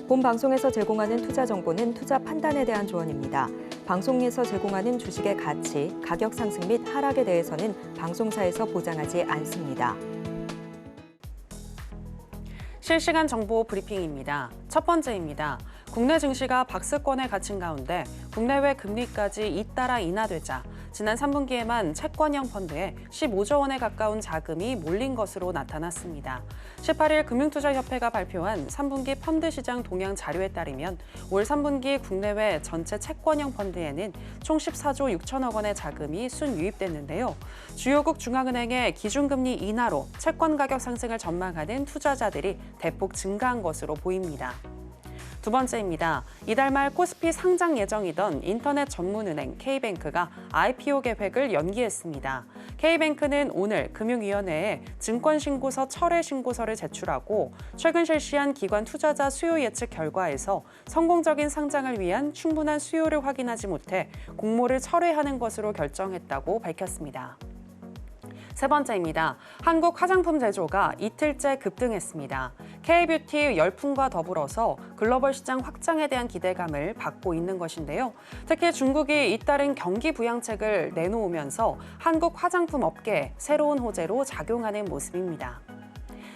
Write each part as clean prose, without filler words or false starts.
본 방송에서 제공하는 투자 정보는 투자 판단에 대한 조언입니다. 방송에서 제공하는 주식의 가치, 가격 상승 및 하락에 대해서는 방송사에서 보장하지 않습니다. 실시간 정보 브리핑입니다. 첫 번째입니다. 국내 증시가 박스권에 갇힌 가운데 국내외 금리까지 잇따라 인하되자 지난 3분기에만 채권형 펀드에 15조 원에 가까운 자금이 몰린 것으로 나타났습니다. 18일 금융투자협회가 발표한 3분기 펀드 시장 동향 자료에 따르면 올 3분기 국내외 전체 채권형 펀드에는 총 14조 6천억 원의 자금이 순유입됐는데요. 주요국 중앙은행의 기준금리 인하로 채권 가격 상승을 전망하는 투자자들이 대폭 증가한 것으로 보입니다. 두 번째입니다. 이달 말 코스피 상장 예정이던 인터넷 전문은행 K뱅크가 IPO 계획을 연기했습니다. K뱅크는 오늘 금융위원회에 증권신고서 철회 신고서를 제출하고 최근 실시한 기관 투자자 수요 예측 결과에서 성공적인 상장을 위한 충분한 수요를 확인하지 못해 공모를 철회하는 것으로 결정했다고 밝혔습니다. 세 번째입니다. 한국 화장품 제조가 이틀째 급등했습니다. K뷰티 열풍과 더불어서 글로벌 시장 확장에 대한 기대감을 받고 있는 것인데요. 특히 중국이 잇따른 경기 부양책을 내놓으면서 한국 화장품 업계에 새로운 호재로 작용하는 모습입니다.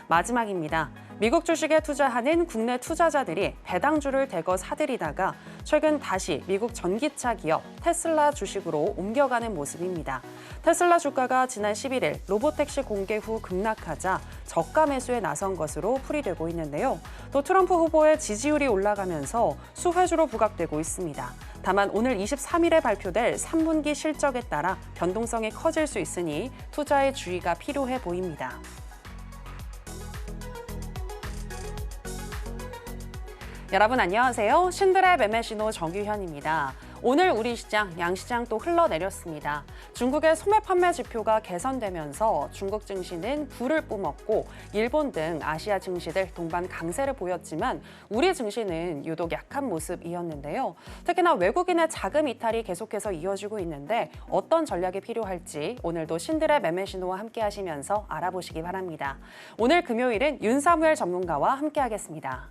마지막입니다. 미국 주식에 투자하는 국내 투자자들이 배당주를 대거 사들이다가 최근 다시 미국 전기차 기업 테슬라 주식으로 옮겨가는 모습입니다. 테슬라 주가가 지난 11일 로보택시 공개 후 급락하자 저가 매수에 나선 것으로 풀이되고 있는데요. 또 트럼프 후보의 지지율이 올라가면서 수혜주로 부각되고 있습니다. 다만 오늘 23일에 발표될 3분기 실적에 따라 변동성이 커질 수 있으니 투자에 주의가 필요해 보입니다. 여러분 안녕하세요. 신들의 매매신호 정유현입니다. 오늘 우리 시장, 양시장 또 흘러내렸습니다. 중국의 소매 판매 지표가 개선되면서 중국 증시는 불을 뿜었고 일본 등 아시아 증시들 동반 강세를 보였지만 우리 증시는 유독 약한 모습이었는데요. 특히나 외국인의 자금 이탈이 계속해서 이어지고 있는데 어떤 전략이 필요할지 오늘도 신들의 매매신호와 함께 하시면서 알아보시기 바랍니다. 오늘 금요일은 윤사무엘 전문가와 함께 하겠습니다.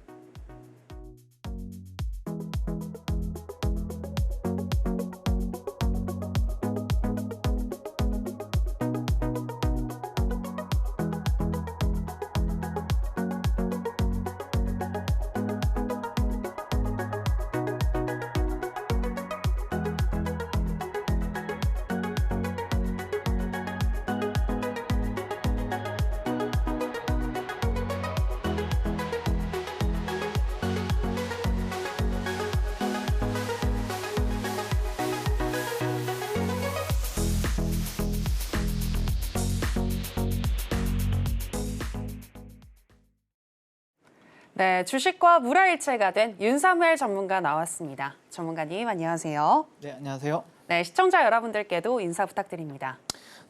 네, 주식과 물화일체가 된 윤사무엘 전문가 나왔습니다. 전문가님 안녕하세요. 네, 안녕하세요. 네, 시청자 여러분들께도 인사 부탁드립니다.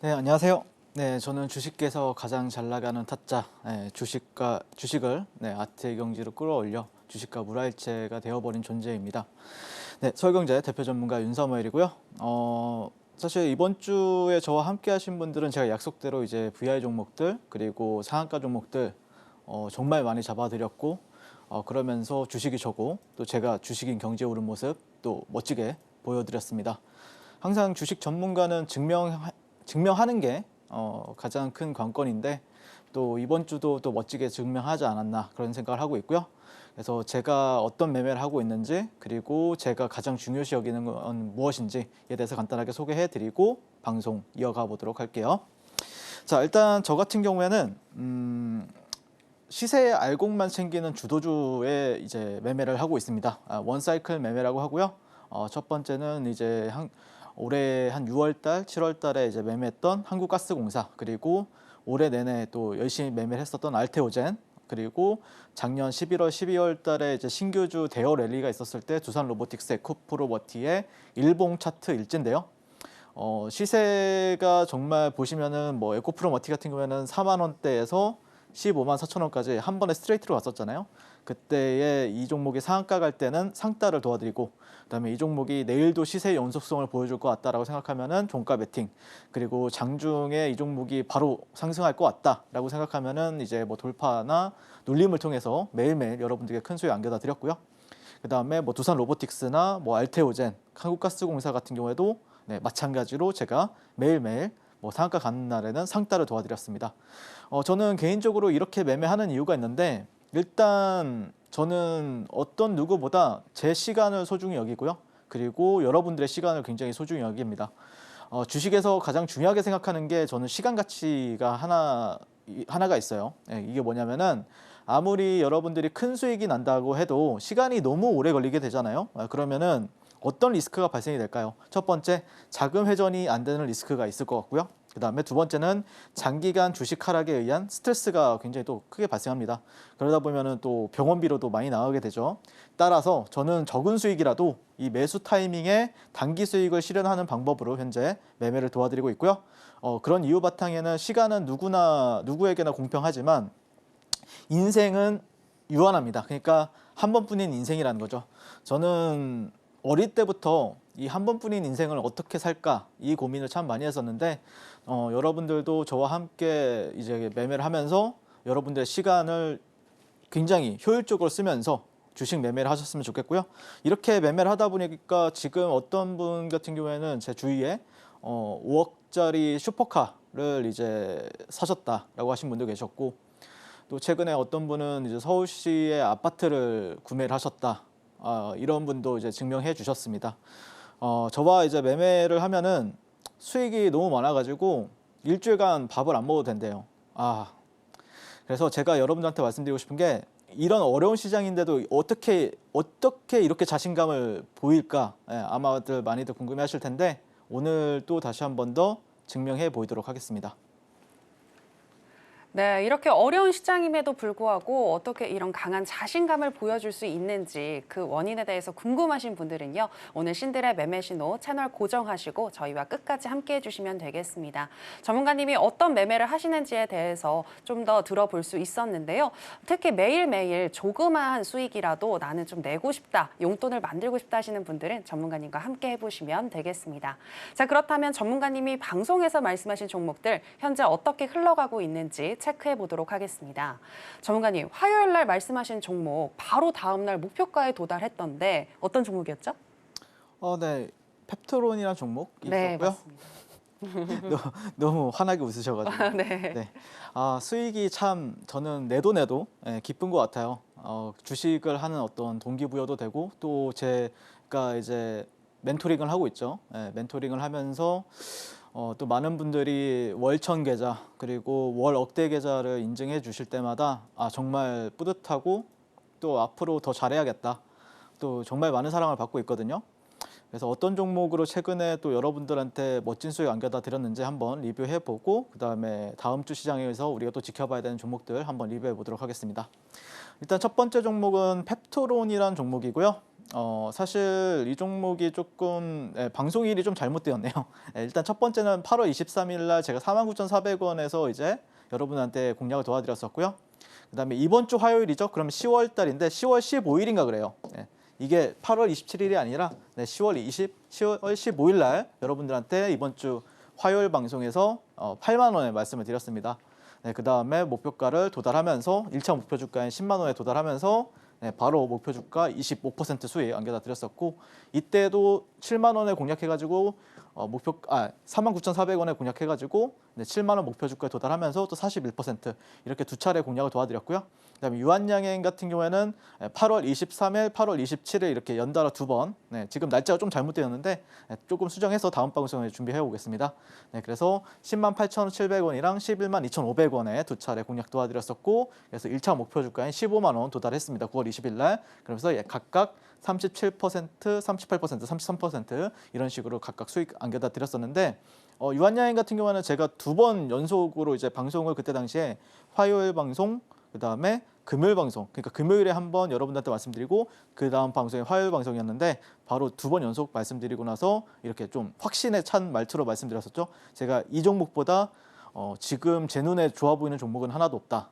네, 안녕하세요. 네, 저는 주식계에서 가장 잘 나가는 타짜, 주식을 아트의 경지로 끌어올려 주식과 물화일체가 되어버린 존재입니다. 네, 서울경제 대표 전문가 윤사무엘이고요. 사실 이번 주에 저와 함께 하신 분들은 제가 약속대로 이제 VI 종목들 그리고 상한가 종목들 정말 많이 잡아드렸고 그러면서 주식이 저고 또 제가 주식인 경제에 오른 모습 또 멋지게 보여드렸습니다. 항상 주식 전문가는 증명하는 게 가장 큰 관건인데 또 이번 주도 또 멋지게 증명하지 않았나 그런 생각을 하고 있고요. 그래서 제가 어떤 매매를 하고 있는지 그리고 제가 가장 중요시 여기는 건 무엇인지에 대해서 간단하게 소개해드리고 방송 이어가 보도록 할게요. 자, 일단 저 같은 경우에는 시세 알곡만 챙기는 주도주에 이제 매매를 하고 있습니다. 원사이클 매매라고 하고요. 첫 번째는 이제 올해 한 6월달, 7월달에 이제 매매했던 한국가스공사 그리고 올해 내내 또 열심히 매매를 했었던 알테오젠 그리고 작년 11월, 12월달에 이제 신규주 대여 랠리가 있었을 때 두산 로보틱스, 에코프로버티의 일봉 차트 일지인데요. 시세가 정말 보시면은 뭐 에코프로머티 같은 경우에는 4만 원대에서 15만 4천 원까지 한 번에 스트레이트로 갔었잖아요. 그때에 이 종목이 상한가 갈 때는 상따를 도와드리고, 그다음에 이 종목이 내일도 시세 연속성을 보여줄 것 같다라고 생각하면은 종가 베팅, 그리고 장중에 이 종목이 바로 상승할 것 같다라고 생각하면은 이제 뭐 돌파나 눌림을 통해서 매일매일 여러분들께 큰 수익 안겨다 드렸고요. 그다음에 뭐 두산 로보틱스나 뭐 알테오젠, 한국가스공사 같은 경우에도 네, 마찬가지로 제가 매일매일 뭐 상한가 가는 날에는 상따를 도와드렸습니다. 저는 개인적으로 이렇게 매매하는 이유가 있는데, 일단 저는 어떤 누구보다 제 시간을 소중히 여기고요. 그리고 여러분들의 시간을 굉장히 소중히 여깁니다. 주식에서 가장 중요하게 생각하는 게 저는 시간 가치가 하나가 있어요. 네, 이게 뭐냐면은 아무리 여러분들이 큰 수익이 난다고 해도 시간이 너무 오래 걸리게 되잖아요. 그러면은 어떤 리스크가 발생이 될까요? 첫 번째, 자금 회전이 안 되는 리스크가 있을 것 같고요. 그다음에 두 번째는 장기간 주식 하락에 의한 스트레스가 굉장히 또 크게 발생합니다. 그러다 보면은 또 병원비로도 많이 나가게 되죠. 따라서 저는 적은 수익이라도 이 매수 타이밍에 단기 수익을 실현하는 방법으로 현재 매매를 도와드리고 있고요. 그런 이유 바탕에는 시간은 누구에게나 공평하지만 인생은 유한합니다. 그러니까 한 번뿐인 인생이라는 거죠. 저는 어릴 때부터 이 한 번뿐인 인생을 어떻게 살까 이 고민을 참 많이 했었는데, 여러분들도 저와 함께 이제 매매를 하면서 여러분들의 시간을 굉장히 효율적으로 쓰면서 주식 매매를 하셨으면 좋겠고요. 이렇게 매매를 하다 보니까 지금 어떤 분 같은 경우에는 제 주위에 5억짜리 슈퍼카를 이제 사셨다라고 하신 분도 계셨고, 또 최근에 어떤 분은 이제 서울시의 아파트를 구매를 하셨다. 이런 분도 이제 증명해 주셨습니다. 저와 이제 매매를 하면은 수익이 너무 많아가지고 일주일간 밥을 안 먹어도 된대요. 그래서 제가 여러분들한테 말씀드리고 싶은 게, 이런 어려운 시장인데도 어떻게 이렇게 자신감을 보일까? 아마들 많이들 궁금해하실 텐데, 오늘 또 다시 한 번 더 증명해 보이도록 하겠습니다. 네, 이렇게 어려운 시장임에도 불구하고 어떻게 이런 강한 자신감을 보여줄 수 있는지 그 원인에 대해서 궁금하신 분들은요, 오늘 신들의 매매 신호 채널 고정하시고 저희와 끝까지 함께 해주시면 되겠습니다. 전문가님이 어떤 매매를 하시는지에 대해서 좀 더 들어볼 수 있었는데요. 특히 매일매일 조그마한 수익이라도 나는 좀 내고 싶다, 용돈을 만들고 싶다 하시는 분들은 전문가님과 함께 해보시면 되겠습니다. 자, 그렇다면 전문가님이 방송에서 말씀하신 종목들 현재 어떻게 흘러가고 있는지 체크해 보도록 하겠습니다. 전문가님, 화요일 날 말씀하신 종목 바로 다음 날 목표가에 도달했던데 어떤 종목이었죠? 네, 펩토론이라는 종목 네, 있었고요. 맞습니다. 너무 환하게 웃으셔가지고. 네. 네. 수익이 참 저는 내도 기쁜 것 같아요. 주식을 하는 어떤 동기부여도 되고, 또 제가 이제 멘토링을 하고 있죠. 멘토링을 하면서 또 많은 분들이 월천 계좌 그리고 월 억대 계좌를 인증해 주실 때마다 정말 뿌듯하고, 또 앞으로 더 잘해야겠다, 또 정말 많은 사랑을 받고 있거든요. 그래서 어떤 종목으로 최근에 또 여러분들한테 멋진 수익 안겨다 드렸는지 한번 리뷰해보고, 그다음에 다음 주 시장에서 우리가 또 지켜봐야 되는 종목들 한번 리뷰해 보도록 하겠습니다. 일단 첫 번째 종목은 펩토론이라는 종목이고요. 사실 이 종목이 조금 방송일이 좀 잘못되었네요. 일단 첫 번째는 8월 23일 날 제가 49,400원에서 이제 여러분한테 공략을 도와드렸었고요. 그다음에 이번 주 화요일이죠. 그럼 10월 달인데 10월 15일인가 그래요. 이게 8월 27일이 아니라 10월 15일 날 여러분들한테 이번 주 화요일 방송에서 8만 원에 말씀을 드렸습니다. 그다음에 목표가를 도달하면서 1차 목표 주가인 10만 원에 도달하면서 바로 목표 주가 25% 수익 안겨다 드렸었고, 이때도 7만 원에 공략해가지고 49,400원에 공략해가지고 7만 원 목표 주가에 도달하면서 또 41% 이렇게 두 차례 공략을 도와드렸고요. 그다음에 유한양행 같은 경우에는 8월 23일, 8월 27일 이렇게 연달아 두 번. 지금 날짜가 좀 잘못되었는데 조금 수정해서 다음 방송에 준비해 오겠습니다. 그래서 10만 8,700원이랑 11만 2,500원에 두 차례 공략 도와드렸었고, 그래서 1차 목표 주가인 15만 원 도달했습니다. 9월 20일 날. 그러면서 각각 37%, 38%, 33% 이런 식으로 각각 수익 안겨다 드렸었는데, 유한양행 같은 경우는 제가 두 번 연속으로 이제 방송을 그때 당시에 화요일 방송, 그다음에 금요일 방송, 그러니까 금요일에 한 번 여러분들한테 말씀드리고 그 다음 방송이 화요일 방송이었는데, 바로 두 번 연속 말씀드리고 나서 이렇게 좀 확신에 찬 말투로 말씀드렸었죠. 제가 이 종목보다 지금 제 눈에 좋아 보이는 종목은 하나도 없다.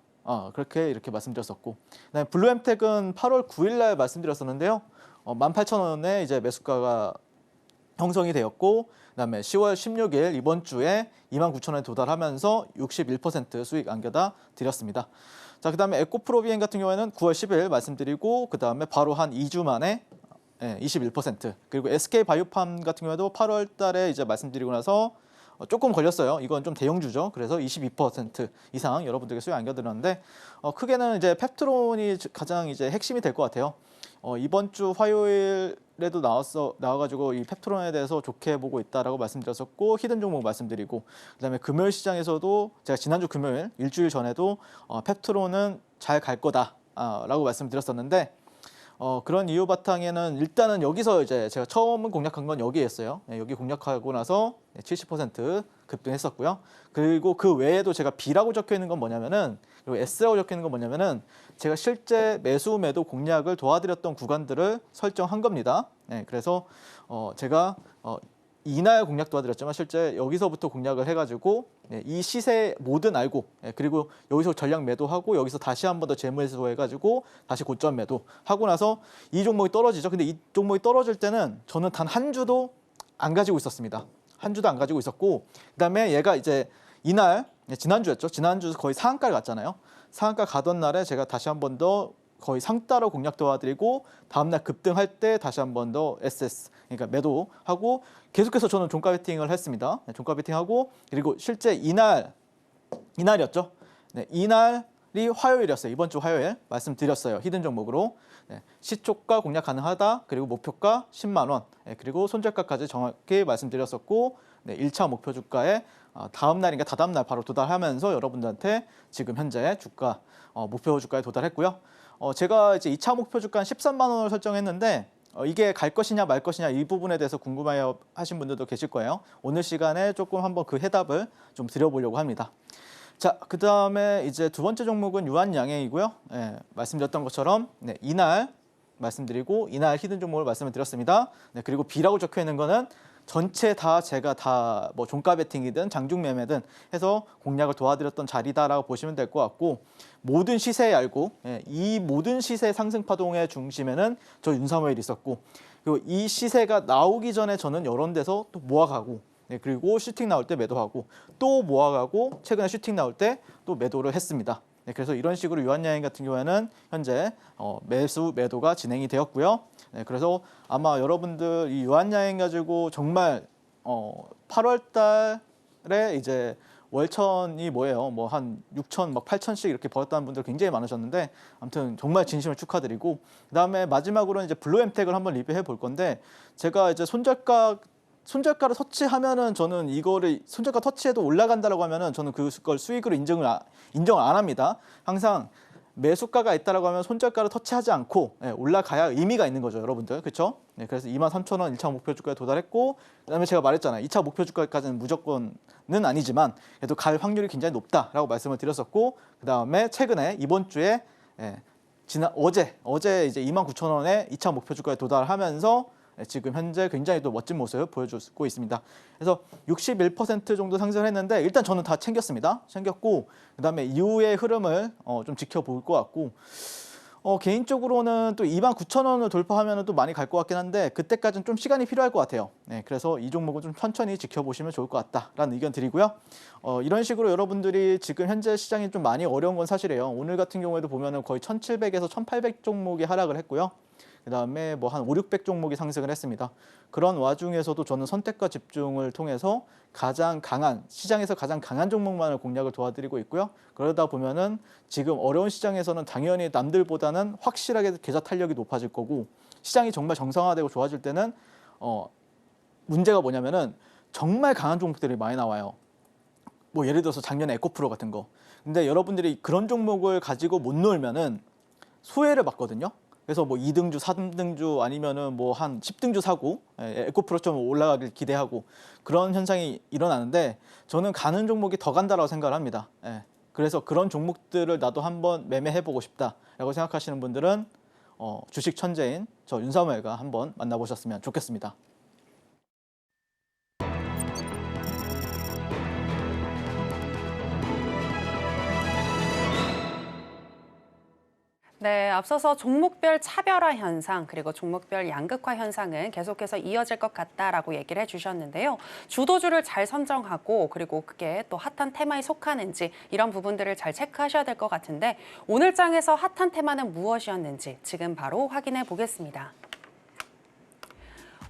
그렇게 이렇게 말씀드렸었고, 그다음에 블루엠텍은 8월 9일 날 말씀드렸었는데요. 18,000원에 이제 매수가가 형성이 되었고, 그다음에 10월 16일 이번 주에 29,000원에 도달하면서 61% 수익 안겨다 드렸습니다. 자, 그다음에 에코프로비엔 같은 경우에는 9월 10일 말씀드리고, 그다음에 바로 한 2주 만에 21%, 그리고 SK바이오팜 같은 경우에도 8월 달에 이제 말씀드리고 나서 조금 걸렸어요. 이건 좀 대형주죠. 그래서 22% 이상 여러분들께 수익 안겨드렸는데, 크게는 이제 펩트론이 가장 이제 핵심이 될 것 같아요. 이번 주 화요일에도 나와가지고 이 펩트론에 대해서 좋게 보고 있다라고 말씀드렸었고, 히든 종목 말씀드리고, 그다음에 금요일 시장에서도 제가 지난주 금요일 일주일 전에도 펩트론은 잘 갈 거다라고 말씀드렸었는데, 그런 이유 바탕에는 일단은 여기서 이제 제가 처음 공략한 건 여기였어요. 여기 공략하고 나서 70% 급등했었고요. 그리고 그 외에도 제가 B라고 적혀 있는 건 뭐냐면은, 그리고 S라고 적혀 있는 건 뭐냐면은, 제가 실제 매수 매도 공략을 도와드렸던 구간들을 설정한 겁니다. 그래서 제가 이날 공략 도와드렸지만 실제 여기서부터 공략을 해가지고 이 시세 뭐든 알고, 그리고 여기서 전량 매도하고 여기서 다시 한 번 더 재매수 해가지고 다시 고점 매도 하고 나서 이 종목이 떨어지죠. 근데 이 종목이 떨어질 때는 저는 단 한 주도 안 가지고 있었습니다. 한 주도 안 가지고 있었고, 그다음에 얘가 이제 이날, 지난주였죠. 지난주 거의 상한가를 갔잖아요. 상한가 가던 날에 제가 다시 한 번 더 거의 상따로 공략 도와드리고, 다음날 급등할 때 다시 한 번 더 SS, 그러니까 매도하고, 계속해서 저는 종가 베팅을 했습니다. 종가 베팅하고, 그리고 실제 이날이었죠. 이날이 화요일이었어요. 이번 주 화요일 말씀드렸어요. 히든 종목으로. 시초가 공략 가능하다. 그리고 목표가 10만 원. 그리고 손절가까지 정확히 말씀드렸었고, 1차 목표 주가에 다음 날인가 다다음 날 바로 도달하면서 여러분들한테 지금 현재 주가 목표 주가에 도달했고요. 제가 이제 2차 목표 주가 13만 원을 설정했는데, 이게 갈 것이냐 말 것이냐 이 부분에 대해서 궁금해 하신 분들도 계실 거예요. 오늘 시간에 조금 한번 그 해답을 좀 드려보려고 합니다. 자, 그 다음에 이제 두 번째 종목은 유한양행이고요. 말씀드렸던 것처럼 이날 말씀드리고, 이날 히든 종목을 말씀을 드렸습니다. 그리고 B라고 적혀 있는 거는 전체 다 제가 다 뭐 종가 베팅이든 장중 매매든 해서 공략을 도와드렸던 자리다라고 보시면 될 것 같고, 모든 시세 알고, 이 모든 시세 상승 파동의 중심에는 저 윤사모일이 있었고, 그리고 이 시세가 나오기 전에 저는 이런 데서 또 모아가고, 그리고 슈팅 나올 때 매도하고, 또 모아가고, 최근에 슈팅 나올 때 또 매도를 했습니다. 그래서 이런 식으로 유한양행 같은 경우에는 현재 매수 매도가 진행이 되었고요. 그래서 여러분들 이 유한양행 가지고 정말 8월 달에 이제 월천이 뭐예요? 뭐 한 6천, 막 8천씩 이렇게 벌었다는 분들 굉장히 많으셨는데, 아무튼 정말 진심을 축하드리고, 그다음에 마지막으로 이제 블루엠텍을 한번 리뷰해 볼 건데, 제가 이제 손절가를 터치하면은 저는 이거를 손절가 터치해도 올라간다라고 하면은 저는 그걸 수익으로 인정을 안 합니다. 항상 매수가가 있다라고 하면 손절가를 터치하지 않고 올라가야 의미가 있는 거죠, 여러분들. 그렇죠? 그래서 23,000원 1차 목표 주가에 도달했고, 그다음에 제가 말했잖아요. 2차 목표 주가까지는 무조건은 아니지만 그래도 갈 확률이 굉장히 높다라고 말씀을 드렸었고, 그다음에 최근에 이번 주에 어제 이제 29,000원에 2차 목표 주가에 도달하면서 지금 현재 굉장히 또 멋진 모습을 보여주고 있습니다. 그래서 61% 정도 상승을 했는데, 일단 저는 다 챙겼습니다. 챙겼고, 그다음에 이후의 흐름을 좀 지켜볼 것 같고, 개인적으로는 또 29,000원을 돌파하면 또 많이 갈 것 같긴 한데, 그때까지는 좀 시간이 필요할 것 같아요. 그래서 이 종목은 좀 천천히 지켜보시면 좋을 것 같다라는 의견 드리고요. 이런 식으로 여러분들이 지금 현재 시장이 좀 많이 어려운 건 사실이에요. 오늘 같은 경우에도 보면은 거의 1,700에서 1,800 종목이 하락을 했고요. 그다음에 뭐 한 5, 600 종목이 상승을 했습니다. 그런 와중에서도 저는 선택과 집중을 통해서 시장에서 가장 강한 종목만을 공략을 도와드리고 있고요. 그러다 보면은 지금 어려운 시장에서는 당연히 남들보다는 확실하게 계좌 탄력이 높아질 거고, 시장이 정말 정상화되고 좋아질 때는 문제가 뭐냐면은 정말 강한 종목들이 많이 나와요. 뭐 예를 들어서 작년에 에코프로 같은 거. 근데 여러분들이 그런 종목을 가지고 못 놀면은 소외를 받거든요. 그래서 뭐 2등주, 3등주 아니면은 뭐 한 10등주 사고 에코프로처럼 올라가길 기대하고 그런 현상이 일어나는데, 저는 가는 종목이 더 간다라고 생각을 합니다. 그래서 그런 종목들을 나도 한번 매매해보고 싶다라고 생각하시는 분들은 주식 천재인 저 윤사모일과 한번 만나보셨으면 좋겠습니다. 네, 앞서서 종목별 차별화 현상 그리고 종목별 양극화 현상은 계속해서 이어질 것 같다라고 얘기를 해주셨는데요. 주도주를 잘 선정하고 그리고 그게 또 핫한 테마에 속하는지 이런 부분들을 잘 체크하셔야 될 것 같은데 오늘 장에서 핫한 테마는 무엇이었는지 지금 바로 확인해 보겠습니다.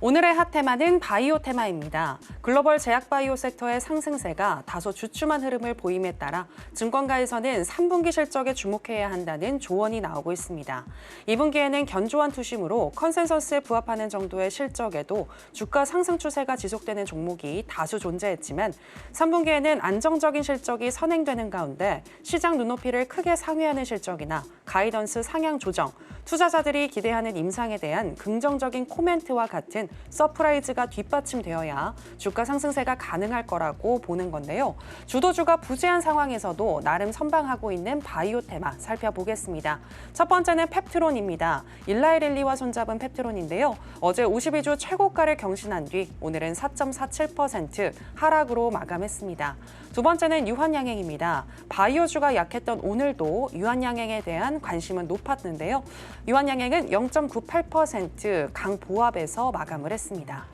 오늘의 핫테마는 바이오 테마입니다. 글로벌 제약바이오 섹터의 상승세가 다소 주춤한 흐름을 보임에 따라 증권가에서는 3분기 실적에 주목해야 한다는 조언이 나오고 있습니다. 2분기에는 견조한 투심으로 컨센서스에 부합하는 정도의 실적에도 주가 상승 추세가 지속되는 종목이 다수 존재했지만 3분기에는 안정적인 실적이 선행되는 가운데 시장 눈높이를 크게 상회하는 실적이나 가이던스 상향 조정, 투자자들이 기대하는 임상에 대한 긍정적인 코멘트와 같은 서프라이즈가 뒷받침되어야 주가 상승세가 가능할 거라고 보는 건데요. 주도주가 부재한 상황에서도 나름 선방하고 있는 바이오 테마 살펴보겠습니다. 첫 번째는 펩트론입니다. 일라이릴리와 손잡은 펩트론인데요. 어제 52주 최고가를 경신한 뒤 오늘은 4.47% 하락으로 마감했습니다. 두 번째는 유한양행입니다. 바이오주가 약했던 오늘도 유한양행에 대한 관심은 높았는데요. 유한양행은 0.98% 강보합에서 마감을 했습니다.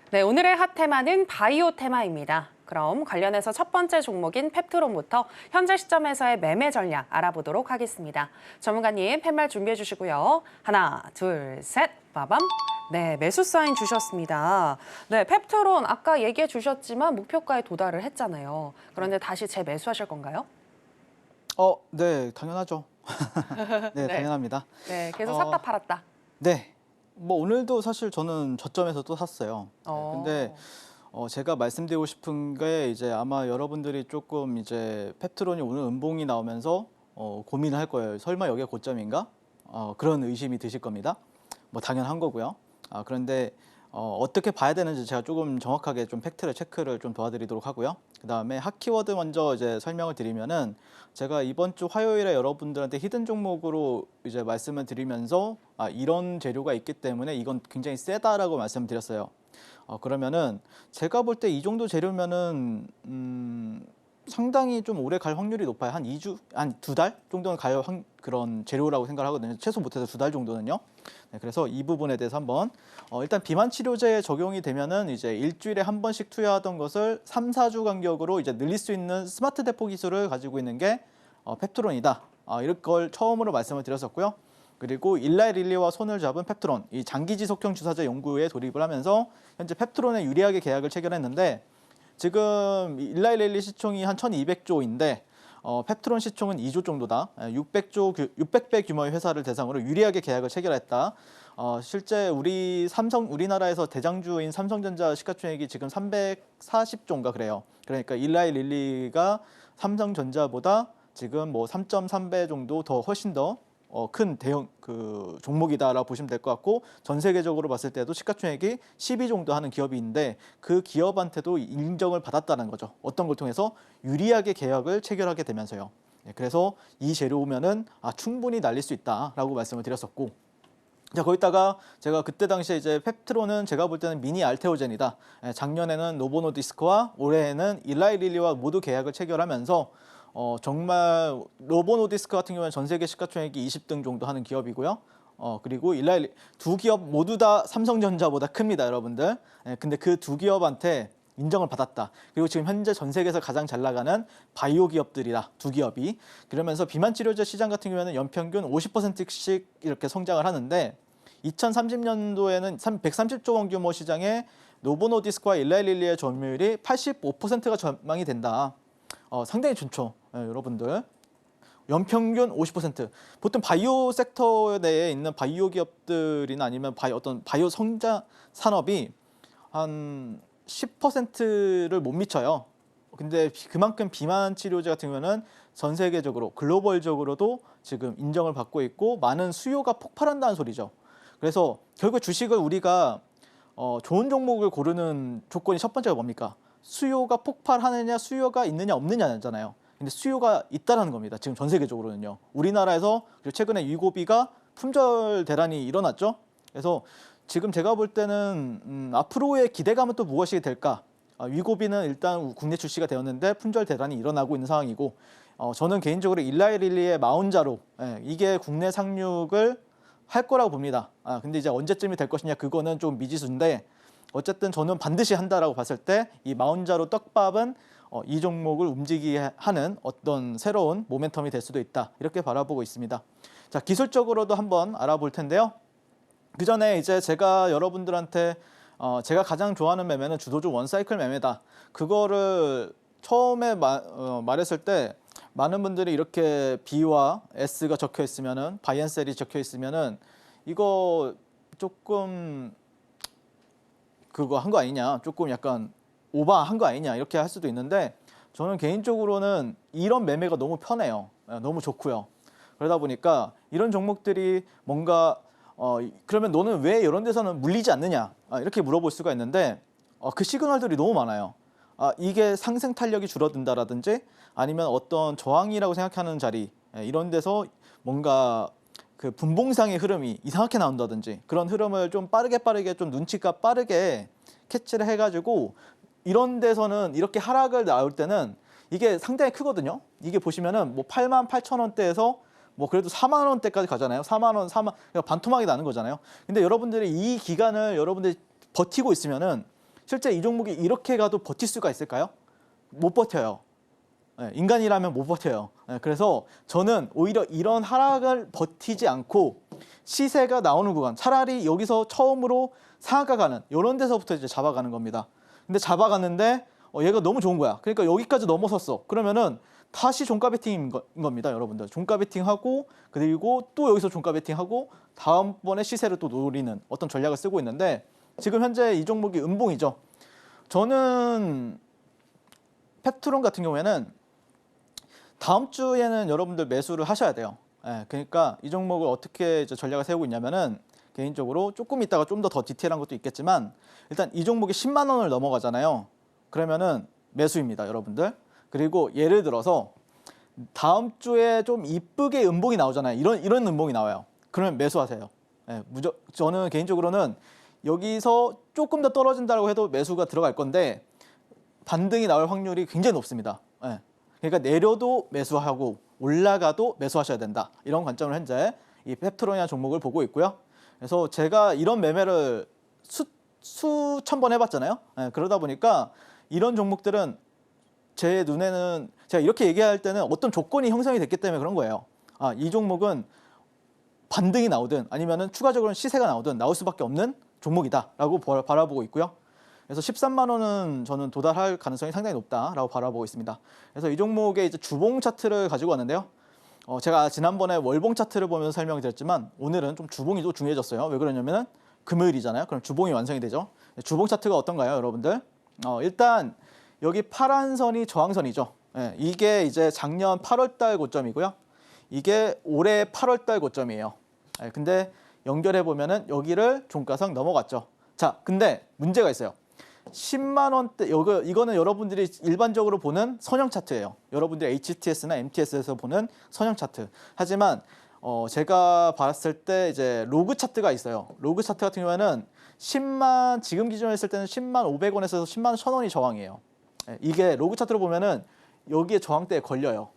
네, 오늘의 핫테마는 바이오 테마입니다. 그럼 관련해서 첫 번째 종목인 펩트론부터 현재 시점에서의 매매 전략 알아보도록 하겠습니다. 전문가님 팻말 준비해 주시고요. 하나, 둘, 셋, 빠밤. 네, 매수 사인 주셨습니다. 네, 펩트론 아까 얘기해 주셨지만 목표가에 도달을 했잖아요. 그런데 다시 재매수하실 건가요? 네, 당연하죠. 네, 네. 당연합니다. 네, 계속 샀다 팔았다. 네, 뭐 오늘도 사실 저는 저점에서 또 샀어요. 네, 근데 제가 말씀드리고 싶은 게 이제 아마 여러분들이 조금 이제 펩트론이 오늘 음봉이 나오면서 고민을 할 거예요. 설마 여기가 고점인가? 그런 의심이 드실 겁니다. 뭐 당연한 거고요. 그런데 어떻게 봐야 되는지 제가 조금 정확하게 좀 팩트를 체크를 좀 도와드리도록 하고요. 그다음에 핫키워드 먼저 이제 설명을 드리면은 제가 이번 주 화요일에 여러분들한테 히든 종목으로 이제 말씀을 드리면서 이런 재료가 있기 때문에 이건 굉장히 세다라고 말씀드렸어요. 그러면은 제가 볼 때 이 정도 재료면은 상당히 좀 오래 갈 확률이 높아요. 한 2주, 한 2달 정도는 갈 그런 재료라고 생각을 하거든요. 최소 못해서 2달 정도는요. 네, 그래서 이 부분에 대해서 한번 일단 비만 치료제에 적용이 되면은 이제 일주일에 한 번씩 투여하던 것을 3, 4주 간격으로 이제 늘릴 수 있는 스마트 대포 기술을 가지고 있는 게 펩트론이다. 이런 걸 처음으로 말씀을 드렸었고요. 그리고 일라이릴리와 손을 잡은 펩트론, 이 장기 지속형 주사제 연구에 돌입을 하면서 현재 펩트론에 유리하게 계약을 체결했는데 지금 일라이릴리 시총이 한 1,200조인데 펩트론 시총은 2조 정도다. 600배 규모의 회사를 대상으로 유리하게 계약을 체결했다. 실제 우리나라에서 대장주인 삼성전자 시가총액이 지금 340조인가 그래요. 그러니까 일라이릴리가 삼성전자보다 지금 뭐 3.3배 정도 더 훨씬 더 큰 대형 종목이다라고 보시면 될 것 같고 전 세계적으로 봤을 때도 시가총액이 10위 정도 하는 기업인데 그 기업한테도 인정을 받았다는 거죠. 어떤 걸 통해서 유리하게 계약을 체결하게 되면서요. 네, 그래서 이 재료면은 충분히 날릴 수 있다라고 말씀을 드렸었고. 자, 거기다가 제가 그때 당시에 이제 펩트론은 제가 볼 때는 미니 알테오젠이다. 작년에는 노보노디스크와 올해에는 일라이릴리와 모두 계약을 체결하면서 정말 노보노디스크 같은 경우는 전 세계 시가총액이 20등 정도 하는 기업이고요. 그리고 일라이리 두 기업 모두 다 삼성전자보다 큽니다, 여러분들. 근데 그 두 기업한테 인정을 받았다. 그리고 지금 현재 전 세계에서 가장 잘 나가는 바이오 기업들이다, 두 기업이. 그러면서 비만 치료제 시장 같은 경우에는 연평균 50%씩 이렇게 성장을 하는데 2030년도에는 130조 원 규모 시장에 노보노디스크와 일라이릴리의 점유율이 85%가 전망이 된다. 상당히 좋죠, 여러분들. 연평균 50%. 보통 바이오 섹터 내에 있는 바이오 기업들이나 아니면 어떤 바이오 성장 산업이 한 10%를 못 미쳐요. 근데 그만큼 비만 치료제 같은 경우는 전 세계적으로 글로벌적으로도 지금 인정을 받고 있고 많은 수요가 폭발한다는 소리죠. 그래서 결국 주식을 우리가 좋은 종목을 고르는 조건이 첫 번째가 뭡니까? 수요가 폭발하느냐, 수요가 있느냐 없느냐잖아요. 근데 수요가 있다라는 겁니다. 지금 전 세계적으로는요. 우리나라에서 최근에 위고비가 품절 대란이 일어났죠. 그래서 지금 제가 볼 때는 앞으로의 기대감은 또 무엇이 될까? 위고비는 일단 국내 출시가 되었는데 품절 대란이 일어나고 있는 상황이고 저는 개인적으로 일라이릴리의 마운자로 이게 국내 상륙을 할 거라고 봅니다. 근데 이제 언제쯤이 될 것이냐 그거는 좀 미지수인데 어쨌든 저는 반드시 한다라고 봤을 때 이 마운자로 떡밥은 이 종목을 움직이게 하는 어떤 새로운 모멘텀이 될 수도 있다. 이렇게 바라보고 있습니다. 자, 기술적으로도 한번 알아볼 텐데요. 그 전에 이제 제가 여러분들한테 제가 가장 좋아하는 매매는 주도주 원사이클 매매다. 그거를 처음에 말했을 때 많은 분들이 이렇게 B와 S가 적혀 있으면은 바이 앤 셀이 적혀 있으면은 이거 조금 그거 한 거 아니냐, 조금 약간 오버한 거 아니냐 이렇게 할 수도 있는데 저는 개인적으로는 이런 매매가 너무 편해요. 너무 좋고요. 그러다 보니까 이런 종목들이 뭔가 그러면 너는 왜 이런 데서는 물리지 않느냐 이렇게 물어볼 수가 있는데 그 시그널들이 너무 많아요. 이게 상승 탄력이 줄어든다라든지 아니면 어떤 저항이라고 생각하는 자리 이런 데서 뭔가 그 분봉상의 흐름이 이상하게 나온다든지 그런 흐름을 좀 빠르게 좀 눈치가 빠르게 캐치를 해가지고 이런 데서는 이렇게 하락을 나올 때는 이게 상당히 크거든요. 이게 보시면은 뭐 88,000원대에서 뭐 그래도 4만 원대까지 가잖아요. 4만 원, 4만 그러니까 반토막이 나는 거잖아요. 근데 여러분들이 이 기간을 여러분들이 버티고 있으면은 실제 이 종목이 이렇게 가도 버틸 수가 있을까요? 못 버텨요. 인간이라면 못 버텨요. 그래서 저는 오히려 이런 하락을 버티지 않고 시세가 나오는 구간, 차라리 여기서 처음으로 상한가 가는 이런 데서부터 이제 잡아가는 겁니다. 근데 잡아갔는데 얘가 너무 좋은 거야. 그러니까 여기까지 넘어섰어. 그러면은 다시 종가 베팅인 겁니다, 여러분들. 종가 베팅하고 그리고 또 여기서 종가 베팅하고 다음번에 시세를 또 노리는 어떤 전략을 쓰고 있는데 지금 현재 이 종목이 음봉이죠. 저는 펩트론 같은 경우에는 다음 주에는 여러분들 매수를 하셔야 돼요. 그러니까 이 종목을 어떻게 이제 전략을 세우고 있냐면은 개인적으로 조금 있다가 좀 더 디테일한 것도 있겠지만 일단 이 종목이 10만 원을 넘어가잖아요. 그러면은 매수입니다, 여러분들. 그리고 예를 들어서 다음 주에 좀 이쁘게 음봉이 나오잖아요. 이런 음봉이 나와요. 그러면 매수하세요. 저는 개인적으로는 여기서 조금 더 떨어진다고 해도 매수가 들어갈 건데 반등이 나올 확률이 굉장히 높습니다. 그러니까 내려도 매수하고 올라가도 매수하셔야 된다. 이런 관점을 현재 이 펩트론이라는 종목을 보고 있고요. 그래서 제가 이런 매매를 수천 번 해봤잖아요. 그러다 보니까 이런 종목들은 제 눈에는 제가 이렇게 얘기할 때는 어떤 조건이 형성이 됐기 때문에 그런 거예요. 이 종목은 반등이 나오든 아니면은 추가적으로 시세가 나오든 나올 수밖에 없는 종목이다라고 바라보고 있고요. 그래서 13만 원은 저는 도달할 가능성이 상당히 높다라고 바라보고 있습니다. 그래서 이 종목의 이제 주봉 차트를 가지고 왔는데요. 제가 지난번에 월봉 차트를 보면서 설명을 드렸지만 오늘은 좀 주봉이 또 중요해졌어요. 왜 그러냐면은 금요일이잖아요. 그럼 주봉이 완성이 되죠. 주봉 차트가 어떤가요, 여러분들? 일단 여기 파란 선이 저항선이죠. 이게 이제 작년 8월 달 고점이고요. 이게 올해 8월 달 고점이에요. 근데 연결해 보면은 여기를 종가상 넘어갔죠. 자, 근데 문제가 있어요. 10만 원대 이거는 여러분들이 일반적으로 보는 선형 차트예요. 여러분들이 HTS나 MTS에서 보는 선형 차트. 하지만 제가 봤을 때 이제 로그 차트가 있어요. 로그 차트 같은 경우에는 지금 기준으로 했을 때는 10만 500원에서 10만 1000원이 저항이에요. 이게 로그 차트로 보면은 여기에 저항대에 걸려요.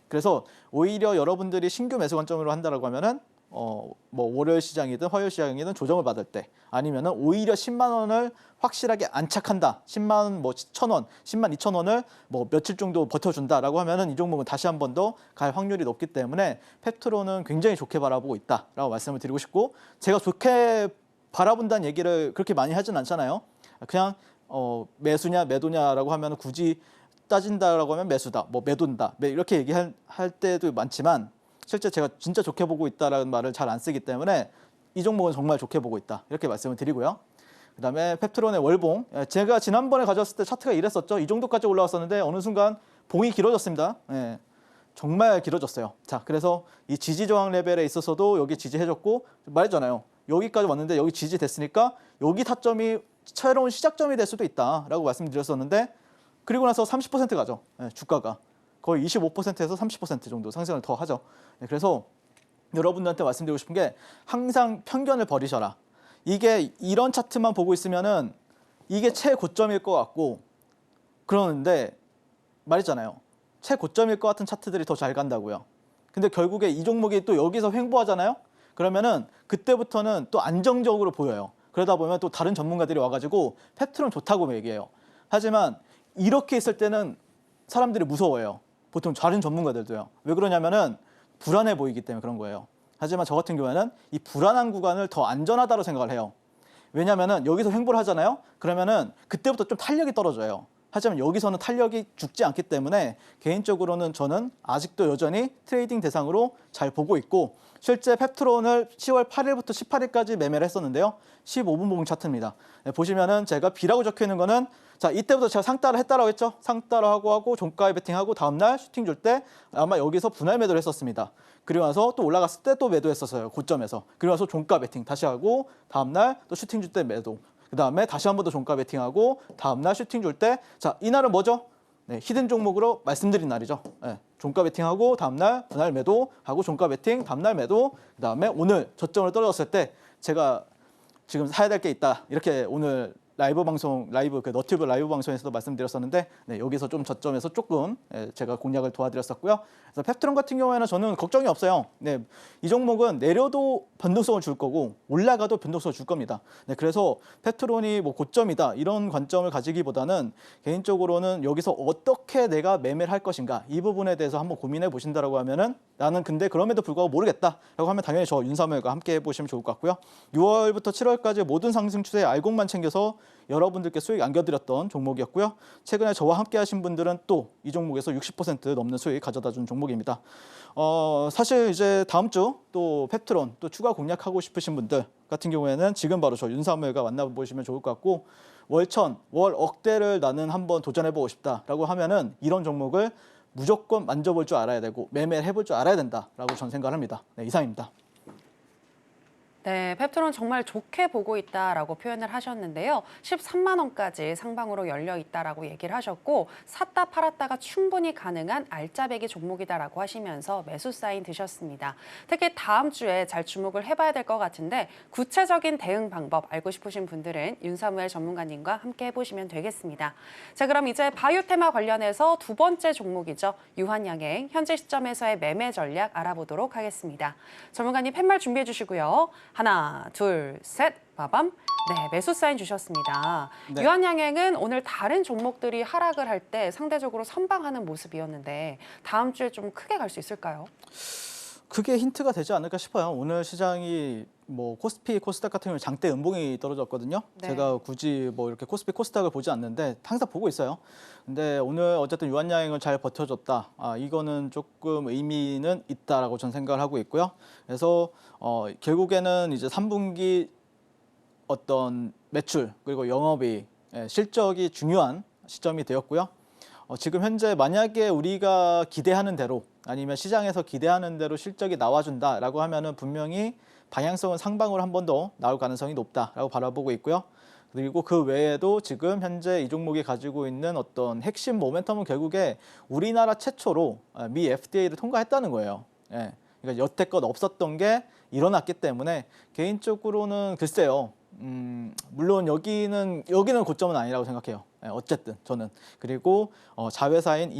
그래서 오히려 여러분들이 신규 매수 관점으로 한다라고 하면은 뭐 월요일 시장이든 화요일 시장이든 조정을 받을 때 아니면은 오히려 10만 원을 확실하게 안착한다. 10만 뭐 1,000원, 10만 2,000원을 뭐 며칠 정도 버텨준다라고 하면은 이 종목은 다시 한 번 더 갈 확률이 높기 때문에 펩트론은 굉장히 좋게 바라보고 있다라고 말씀을 드리고 싶고 제가 좋게 바라본다는 얘기를 그렇게 많이 하진 않잖아요. 그냥 매수냐 매도냐라고 하면 굳이 따진다라고 하면 매수다, 뭐 매도다 이렇게 얘기할 때도 많지만 실제 제가 진짜 좋게 보고 있다라는 말을 잘 안 쓰기 때문에 이 종목은 정말 좋게 보고 있다 이렇게 말씀을 드리고요. 그다음에 펩트론의 월봉 제가 지난번에 가져왔을 때 차트가 이랬었죠. 이 정도까지 올라왔었는데 어느 순간 봉이 길어졌습니다. 정말 길어졌어요. 자, 그래서 이 지지 저항 레벨에 있어서도 여기 지지해줬고 말했잖아요. 여기까지 왔는데 여기 지지됐으니까 여기 타점이 새로운 시작점이 될 수도 있다라고 말씀드렸었는데 그리고 나서 30% 가죠. 주가가 거의 25%에서 30% 정도 상승을 더 하죠. 그래서 여러분들한테 말씀드리고 싶은 게 항상 편견을 버리셔라. 이게 이런 차트만 보고 있으면은 이게 최고점일 것 같고 그러는데 말했잖아요. 최고점일 것 같은 차트들이 더 잘 간다고요. 근데 결국에 이 종목이 또 여기서 횡보하잖아요. 그러면은 그때부터는 또 안정적으로 보여요. 그러다 보면 또 다른 전문가들이 와가지고 펩트론 좋다고 얘기해요. 하지만 이렇게 있을 때는 사람들이 무서워해요. 보통 다른 전문가들도요. 왜 그러냐면은 불안해 보이기 때문에 그런 거예요. 하지만 저 같은 경우에는 이 불안한 구간을 더 안전하다고 생각을 해요. 왜냐면은 여기서 횡보를 하잖아요. 그러면은 그때부터 좀 탄력이 떨어져요. 하지만 여기서는 탄력이 죽지 않기 때문에 개인적으로는 저는 아직도 여전히 트레이딩 대상으로 잘 보고 있고, 실제 펩트론을 10월 8일부터 18일까지 매매를 했었는데요. 15분 봉 차트입니다. 네, 보시면은 제가 B라고 적혀 있는 거는, 자, 이때부터 제가 상따를 했다라고 했죠. 상따를 하고 종가에 베팅하고 다음날 슈팅 줄 때 아마 여기서 분할 매도를 했었습니다. 그리고 나서 또 올라갔을 때 또 매도했었어요. 고점에서. 그리고 나서 종가 베팅 다시 하고 다음날 또 슈팅 줄 때 매도. 그 다음에 다시 한 번 더 종가 베팅하고 다음날 슈팅 줄 때, 자, 이날은 뭐죠? 네, 히든 종목으로 말씀드린 날이죠. 네, 종가 베팅하고 다음날 분할 매도하고 종가 베팅 다음날 매도. 그 다음에 오늘 저점으로 떨어졌을 때 제가 지금 사야 될 게 있다, 이렇게 오늘 그 너튜브 라이브 방송에서도 말씀드렸었는데, 네, 여기서 좀 저점에서 조금 제가 공략을 도와드렸었고요. 그래서 펩트론 같은 경우에는 저는 걱정이 없어요. 네, 이 종목은 내려도 변동성을 줄 거고 올라가도 변동성을 줄 겁니다. 네, 그래서 펩트론이 뭐 고점이다 이런 관점을 가지기보다는 개인적으로는 여기서 어떻게 내가 매매를 할 것인가, 이 부분에 대해서 한번 고민해 보신다라고 하면은, 나는 근데 그럼에도 불구하고 모르겠다라고 하면 당연히 저 윤사무엘과 함께 해보시면 좋을 것 같고요. 6월부터 7월까지 모든 상승 추세 알곡만 챙겨서 여러분들께 수익 안겨드렸던 종목이었고요. 최근에 저와 함께 하신 분들은 또 이 종목에서 60% 넘는 수익 가져다 준 종목입니다. 사실 이제 다음 주 또 펩트론 또 추가 공략하고 싶으신 분들 같은 경우에는 지금 바로 저 윤사무엘과 만나보시면 좋을 것 같고, 월 억대를 나는 한번 도전해보고 싶다라고 하면은 이런 종목을 무조건 만져볼 줄 알아야 되고 매매를 해볼 줄 알아야 된다라고 저는 생각을 합니다. 네, 이상입니다. 네, 펩트론 정말 좋게 보고 있다라고 표현을 하셨는데요. 13만 원까지 상방으로 열려 있다라고 얘기를 하셨고, 샀다 팔았다가 충분히 가능한 알짜배기 종목이다라고 하시면서 매수 사인 드셨습니다. 특히 다음 주에 잘 주목을 해봐야 될 것 같은데, 구체적인 대응 방법 알고 싶으신 분들은 윤사무엘 전문가님과 함께 해보시면 되겠습니다. 자, 그럼 이제 바이오 테마 관련해서 두 번째 종목이죠. 유한양행 현재 시점에서의 매매 전략 알아보도록 하겠습니다. 전문가님 팻말 준비해 주시고요. 하나, 둘, 셋, 빠밤. 네, 매수 사인 주셨습니다. 네. 유한양행은 오늘 다른 종목들이 하락을 할 때 상대적으로 선방하는 모습이었는데 다음 주에 좀 크게 갈 수 있을까요? 그게 힌트가 되지 않을까 싶어요. 오늘 시장이 뭐 코스피, 코스닥 같은 경우는 장대 음봉이 떨어졌거든요. 네. 제가 굳이 뭐 이렇게 코스피, 코스닥을 보지 않는데 항상 보고 있어요. 근데 오늘 어쨌든 유한양행을 잘 버텨줬다. 이거는 조금 의미는 있다라고 저는 생각을 하고 있고요. 그래서 결국에는 이제 3분기 어떤 매출 그리고 영업이 실적이 중요한 시점이 되었고요. 지금 현재 만약에 우리가 기대하는 대로 아니면 시장에서 기대하는 대로 실적이 나와준다라고 하면은 분명히 방향성은 상방으로 한 번 더 나올 가능성이 높다라고 바라보고 있고요. 그리고 그 외에도 지금 현재 이 종목이 가지고 있는 어떤 핵심 모멘텀은 결국에 우리나라 최초로 미 FDA를 통과했다는 거예요. 예. 그러니까 여태껏 없었던 게 일어났기 때문에 개인적으로는 글쎄요. 물론 여기는 고점은 아니라고 생각해요. 어쨌든 저는. 그리고 자회사인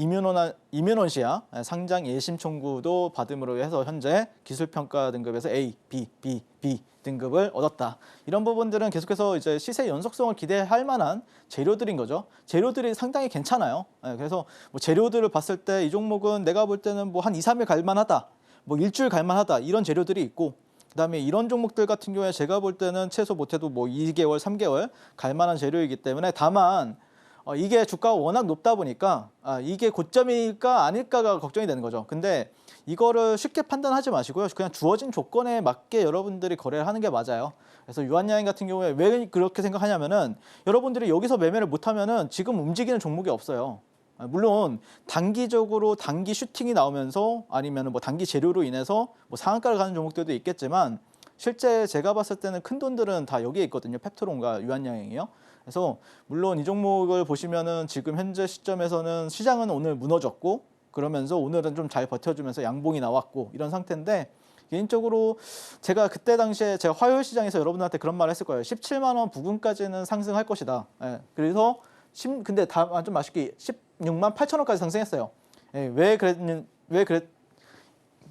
이뮤논시아 상장 예심 청구도 받음으로 해서 현재 기술평가 등급에서 A, B 등급을 얻었다. 이런 부분들은 계속해서 이제 시세 연속성을 기대할 만한 재료들인 거죠. 재료들이 상당히 괜찮아요. 그래서 뭐 재료들을 봤을 때 이 종목은 내가 볼 때는 뭐 한 2, 3일 갈만하다. 뭐 일주일 갈만하다. 이런 재료들이 있고, 그다음에 이런 종목들 같은 경우에 제가 볼 때는 최소 못해도 뭐 2개월, 3개월 갈만한 재료이기 때문에, 다만 이게 주가가 워낙 높다 보니까 이게 고점일까 아닐까가 걱정이 되는 거죠. 근데 이거를 쉽게 판단하지 마시고요. 그냥 주어진 조건에 맞게 여러분들이 거래를 하는 게 맞아요. 그래서 유한양행 같은 경우에 왜 그렇게 생각하냐면은, 여러분들이 여기서 매매를 못하면은 지금 움직이는 종목이 없어요. 물론 단기적으로 단기 슈팅이 나오면서 아니면 뭐 단기 재료로 인해서 뭐 상한가를 가는 종목들도 있겠지만, 실제 제가 봤을 때는 큰 돈들은 다 여기에 있거든요. 펩트론과 유한양행이요. 그래서 물론 이 종목을 보시면은 지금 현재 시점에서는 시장은 오늘 무너졌고, 그러면서 오늘은 좀 잘 버텨주면서 양봉이 나왔고 이런 상태인데, 개인적으로 제가 그때 당시에 제가 화요일 시장에서 여러분들한테 그런 말을 했을 거예요. 17만 원 부근까지는 상승할 것이다. 그래서 근데 다만 좀 아쉽게 16만 8천 원까지 상승했어요. 예, 왜 그랬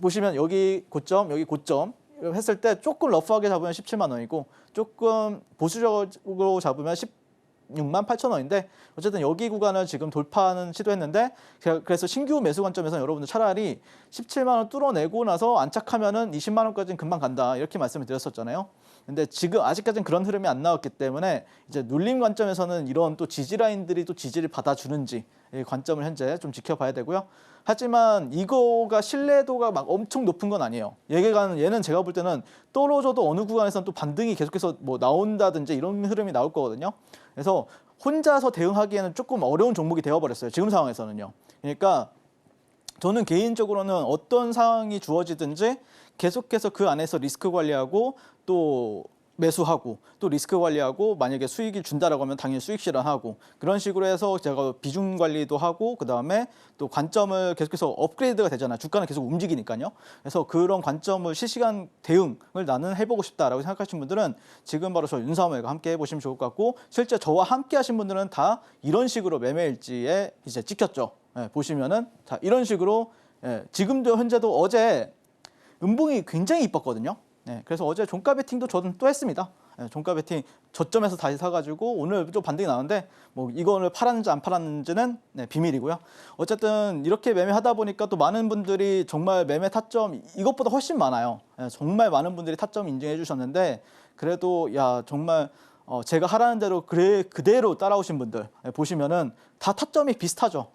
보시면 여기 고점, 여기 고점 했을 때 조금 러프하게 잡으면 17만 원이고 조금 보수적으로 잡으면 16만 8천 원인데 어쨌든 여기 구간을 지금 돌파하는 시도했는데 제가 그래서 신규 매수 관점에서 여러분들 차라리 17만 원 뚫어내고 나서 안착하면은 20만 원까지는 금방 간다 이렇게 말씀을 드렸었잖아요. 근데 지금 아직까지는 그런 흐름이 안 나왔기 때문에 이제 눌림 관점에서는 이런 또 지지 라인들이 또 지지를 받아주는지 이 관점을 현재 좀 지켜봐야 되고요. 하지만 이거가 신뢰도가 막 엄청 높은 건 아니에요. 얘는 제가 볼 때는 떨어져도 어느 구간에서는 또 반등이 계속해서 뭐 나온다든지 이런 흐름이 나올 거거든요. 그래서 혼자서 대응하기에는 조금 어려운 종목이 되어버렸어요. 지금 상황에서는요. 그러니까 저는 개인적으로는 어떤 상황이 주어지든지 계속해서 그 안에서 리스크 관리하고 또 매수하고 또 리스크 관리하고 만약에 수익이 준다라고 하면 당연히 수익 실현하고 그런 식으로 해서 제가 비중 관리도 하고 그다음에 또 관점을 계속해서 업그레이드가 되잖아요. 주가는 계속 움직이니까요. 그래서 그런 관점을 실시간 대응을 나는 해보고 싶다라고 생각하시는 분들은 지금 바로 저 윤사모일과 함께 해보시면 좋을 것 같고 실제 저와 함께 하신 분들은 다 이런 식으로 매매 일지에 이제 찍혔죠. 예, 보시면은 자 이런 식으로 지금도 현재도 어제 음봉이 굉장히 이뻤거든요. 네, 그래서 어제 종가 베팅도 저는 또 했습니다. 종가 베팅 저점에서 다시 사가지고 오늘 좀 반등이 나는데 뭐 이거를 팔았는지 안 팔았는지는 비밀이고요. 어쨌든 이렇게 매매하다 보니까 또 많은 분들이 정말 매매 타점 이것보다 훨씬 많아요. 정말 많은 분들이 타점 인증해 주셨는데 그래도 야 정말 제가 하라는 대로 그대로 따라오신 분들 보시면은 다 타점이 비슷하죠.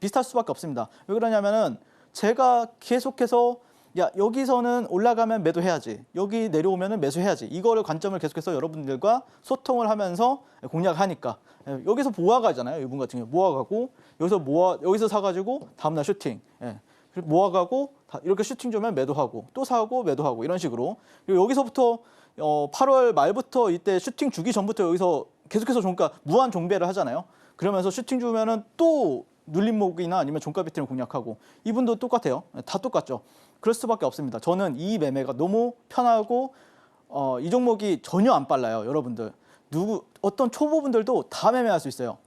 비슷할 수밖에 없습니다. 왜 그러냐면은 제가 계속해서 야 여기서는 올라가면 매도해야지 여기 내려오면은 매수해야지 이거를 관점을 계속해서 여러분들과 소통을 하면서 공략하니까 여기서 모아가잖아요. 이분 같은 경우 모아가고 여기서 사가지고 다음날 슈팅 모아가고 이렇게 슈팅 주면 매도하고 또 사고 매도하고 이런 식으로 그리고 여기서부터 8월 말부터 이때 슈팅 주기 전부터 여기서 계속해서 무한 종배를 하잖아요. 그러면서 슈팅 주면은 또 눌림목이나 아니면 종가 비트를 공략하고 이분도 똑같아요. 다 똑같죠. 그럴 수밖에 없습니다. 저는 이 매매가 너무 편하고 이 종목이 전혀 안 빨라요. 여러분들 어떤 초보분들도 다 매매할 수 있어요.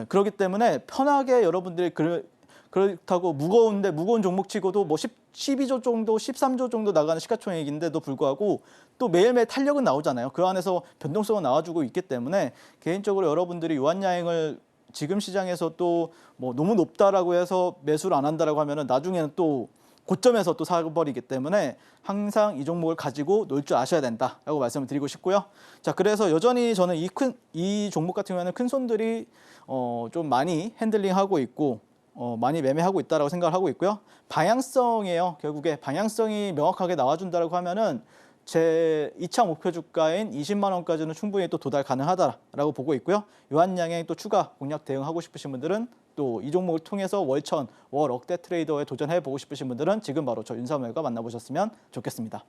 그렇기 때문에 편하게 여러분들이 그렇다고 무거운 종목 치고도 뭐 12조 정도 13조 정도 나가는 시가총액인데도 불구하고 또 매일매일 탄력은 나오잖아요. 그 안에서 변동성은 나와주고 있기 때문에 개인적으로 여러분들이 유한야행을 지금 시장에서 또 뭐 너무 높다라고 해서 매수를 안 한다라고 하면은 나중에는 또 고점에서 또 사버리기 때문에 항상 이 종목을 가지고 놀 줄 아셔야 된다라고 말씀을 드리고 싶고요. 자, 그래서 여전히 저는 이 종목 같은 경우에는 큰 손들이 좀 많이 핸들링하고 있고 많이 매매하고 있다라고 생각을 하고 있고요. 방향성이에요. 결국에 방향성이 명확하게 나와준다라고 하면은 제 2차 목표 주가인 20만 원까지는 충분히 또 도달 가능하다라고 보고 있고요. 유한양행 또 추가 공략 대응하고 싶으신 분들은 또 이 종목을 통해서 월천, 월 억대 트레이더에 도전해 보고 싶으신 분들은 지금 바로 저 윤사모일과 만나보셨으면 좋겠습니다.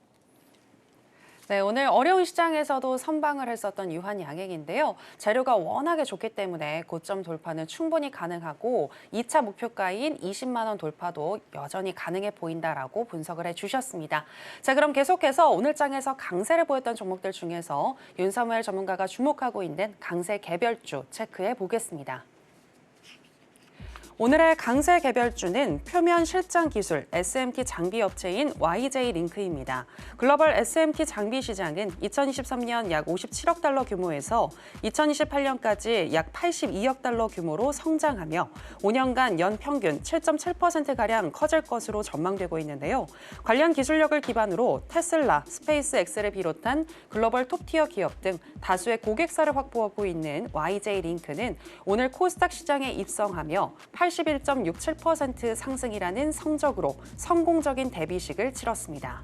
네, 오늘 어려운 시장에서도 선방을 했었던 유한양행인데요. 재료가 워낙에 좋기 때문에 고점 돌파는 충분히 가능하고 2차 목표가인 20만 원 돌파도 여전히 가능해 보인다라고 분석을 해주셨습니다. 자, 그럼 계속해서 오늘 장에서 강세를 보였던 종목들 중에서 윤사모일 전문가가 주목하고 있는 강세 개별주 체크해 보겠습니다. 오늘의 강세 개별주는 표면 실장 기술 SMT 장비 업체인 YJ-링크입니다. 글로벌 SMT 장비 시장은 2023년 약 57억 달러 규모에서 2028년까지 약 82억 달러 규모로 성장하며 5년간 연 평균 7.7%가량 커질 것으로 전망되고 있는데요. 관련 기술력을 기반으로 테슬라, 스페이스X를 비롯한 글로벌 톱티어 기업 등 다수의 고객사를 확보하고 있는 YJ-링크는 오늘 코스닥 시장에 입성하며 81.67% 상승이라는 성적으로 성공적인 데뷔식을 치렀습니다.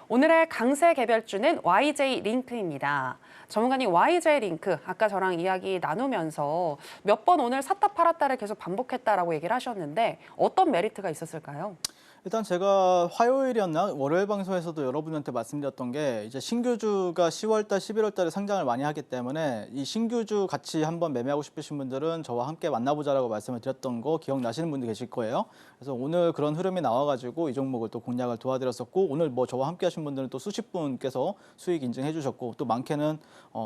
오늘의 강세 개별주는 YJ-링크입니다. 전문가님, YJ-링크 아까 저랑 이야기 나누면서 몇 번 오늘 샀다 팔았다를 계속 반복했다라고 얘기를 하셨는데 어떤 메리트가 있었을까요? 일단 제가 화요일이었나 월요일 방송에서도 여러분한테 말씀드렸던 게 이제 신규주가 10월달, 11월달에 상장을 많이 하기 때문에 이 신규주 같이 한번 매매하고 싶으신 분들은 저와 함께 만나보자라고 말씀을 드렸던 거 기억나시는 분들 계실 거예요. 그래서 오늘 그런 흐름이 나와가지고 이 종목을 또 공략을 도와드렸었고 오늘 뭐 저와 함께 하신 분들은 또 수십 분께서 수익 인증해 주셨고 또 많게는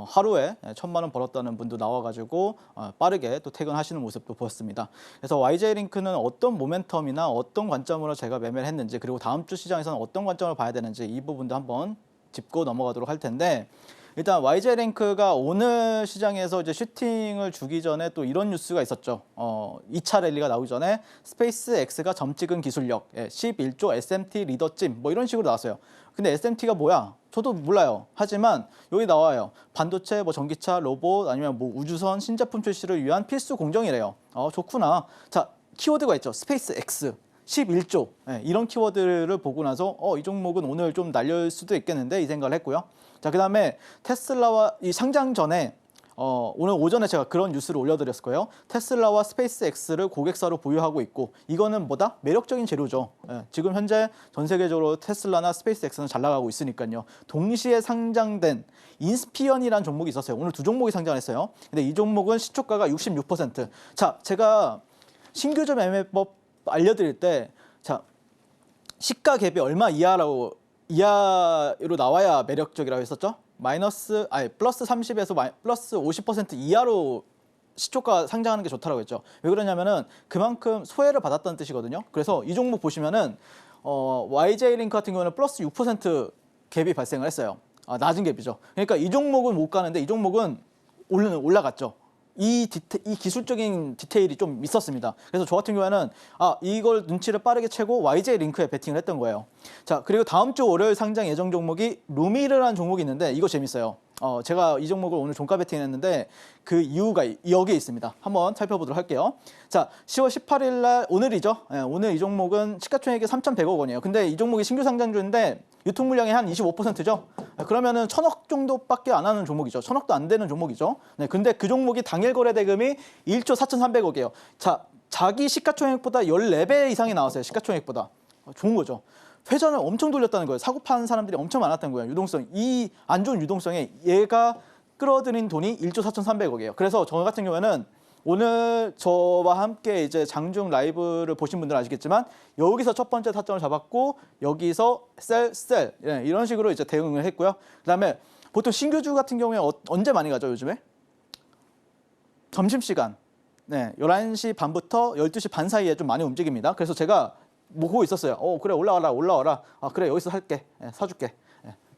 하루에 1,000만 원 벌었다는 분도 나와가지고 빠르게 또 퇴근하시는 모습도 보였습니다. 그래서 YJ링크는 어떤 모멘텀이나 어떤 관점으로 제가 매매를 했는지 그리고 다음 주 시장에서는 어떤 관점을 봐야 되는지 이 부분도 한번 짚고 넘어가도록 할 텐데 일단 YJ링크가 오늘 시장에서 이제 슈팅을 주기 전에 또 이런 뉴스가 있었죠. 2차 랠리가 나오기 전에 스페이스X가 점 찍은 기술력, 11조 SMT 리더짐 뭐 이런 식으로 나왔어요. 근데 SMT가 뭐야? 저도 몰라요. 하지만 여기 나와요. 반도체, 뭐 전기차, 로봇 아니면 뭐 우주선 신제품 출시를 위한 필수 공정이래요. 좋구나. 자, 키워드가 있죠. 스페이스X. 11조 이런 키워드를 보고 나서 이 종목은 오늘 좀 날릴 수도 있겠는데 이 생각을 했고요. 자, 그다음에 테슬라와 이 상장 전에 오늘 오전에 제가 그런 뉴스를 올려드렸을 거예요. 테슬라와 스페이스X를 고객사로 보유하고 있고 이거는 뭐다? 매력적인 재료죠. 지금 현재 전 세계적으로 테슬라나 스페이스X는 잘 나가고 있으니까요. 동시에 상장된 인스피언이라는 종목이 있었어요. 오늘 두 종목이 상장했어요. 근데 이 종목은 시초가가 66%. 자, 제가 신규주 매매법 알려드릴 때, 자, 시가 갭이 얼마 이하로 나와야 매력적이라고 했었죠? 플러스 30에서 플러스 50% 이하로 시초가 상장하는 게 좋다라고 했죠. 왜 그러냐면은 그만큼 소외를 받았다는 뜻이거든요. 그래서 이 종목 보시면은 YJ링크 같은 경우는 플러스 6% 갭이 발생을 했어요. 낮은 갭이죠. 그러니까 이 종목은 못 가는데 이 종목은 올라갔죠. 이 기술적인 디테일이 좀 있었습니다. 그래서 저 같은 경우에는 이걸 눈치를 빠르게 채고 YJ링크에 베팅을 했던 거예요. 자, 그리고 다음 주 월요일 상장 예정 종목이 루미르라는 종목이 있는데 이거 재밌어요. 제가 이 종목을 오늘 종가 베팅했는데 그 이유가 여기에 있습니다. 한번 살펴보도록 할게요. 자, 10월 18일 날 오늘이죠. 오늘 이 종목은 시가총액이 3,100억 원이에요. 근데 이 종목이 신규 상장주인데 유통 물량이 한 25%죠. 그러면은 1,000억 정도밖에 안 하는 종목이죠. 1,000억도 안 되는 종목이죠. 네, 근데 그 종목이 당일 거래 대금이 1조 4,300억이에요. 자, 자기 시가총액보다 14배 이상이 나왔어요. 시가총액보다. 좋은 거죠. 회전을 엄청 돌렸다는 거예요. 사고 파는 사람들이 엄청 많았다는 거예요. 유동성, 이 안 좋은 유동성에 얘가 끌어들인 돈이 1조 4,300억이에요. 그래서 저 같은 경우에는 오늘 저와 함께 이제 장중 라이브를 보신 분들은 아시겠지만 여기서 첫 번째 타점을 잡았고 여기서 셀 이런 식으로 이제 대응을 했고요. 그다음에 보통 신규주 같은 경우에 언제 많이 가죠, 요즘에? 점심시간. 네, 11시 반부터 12시 반 사이에 좀 많이 움직입니다. 그래서 제가 보고 있었어요. 그래, 올라와라. 그래, 여기서 살게. 사줄게.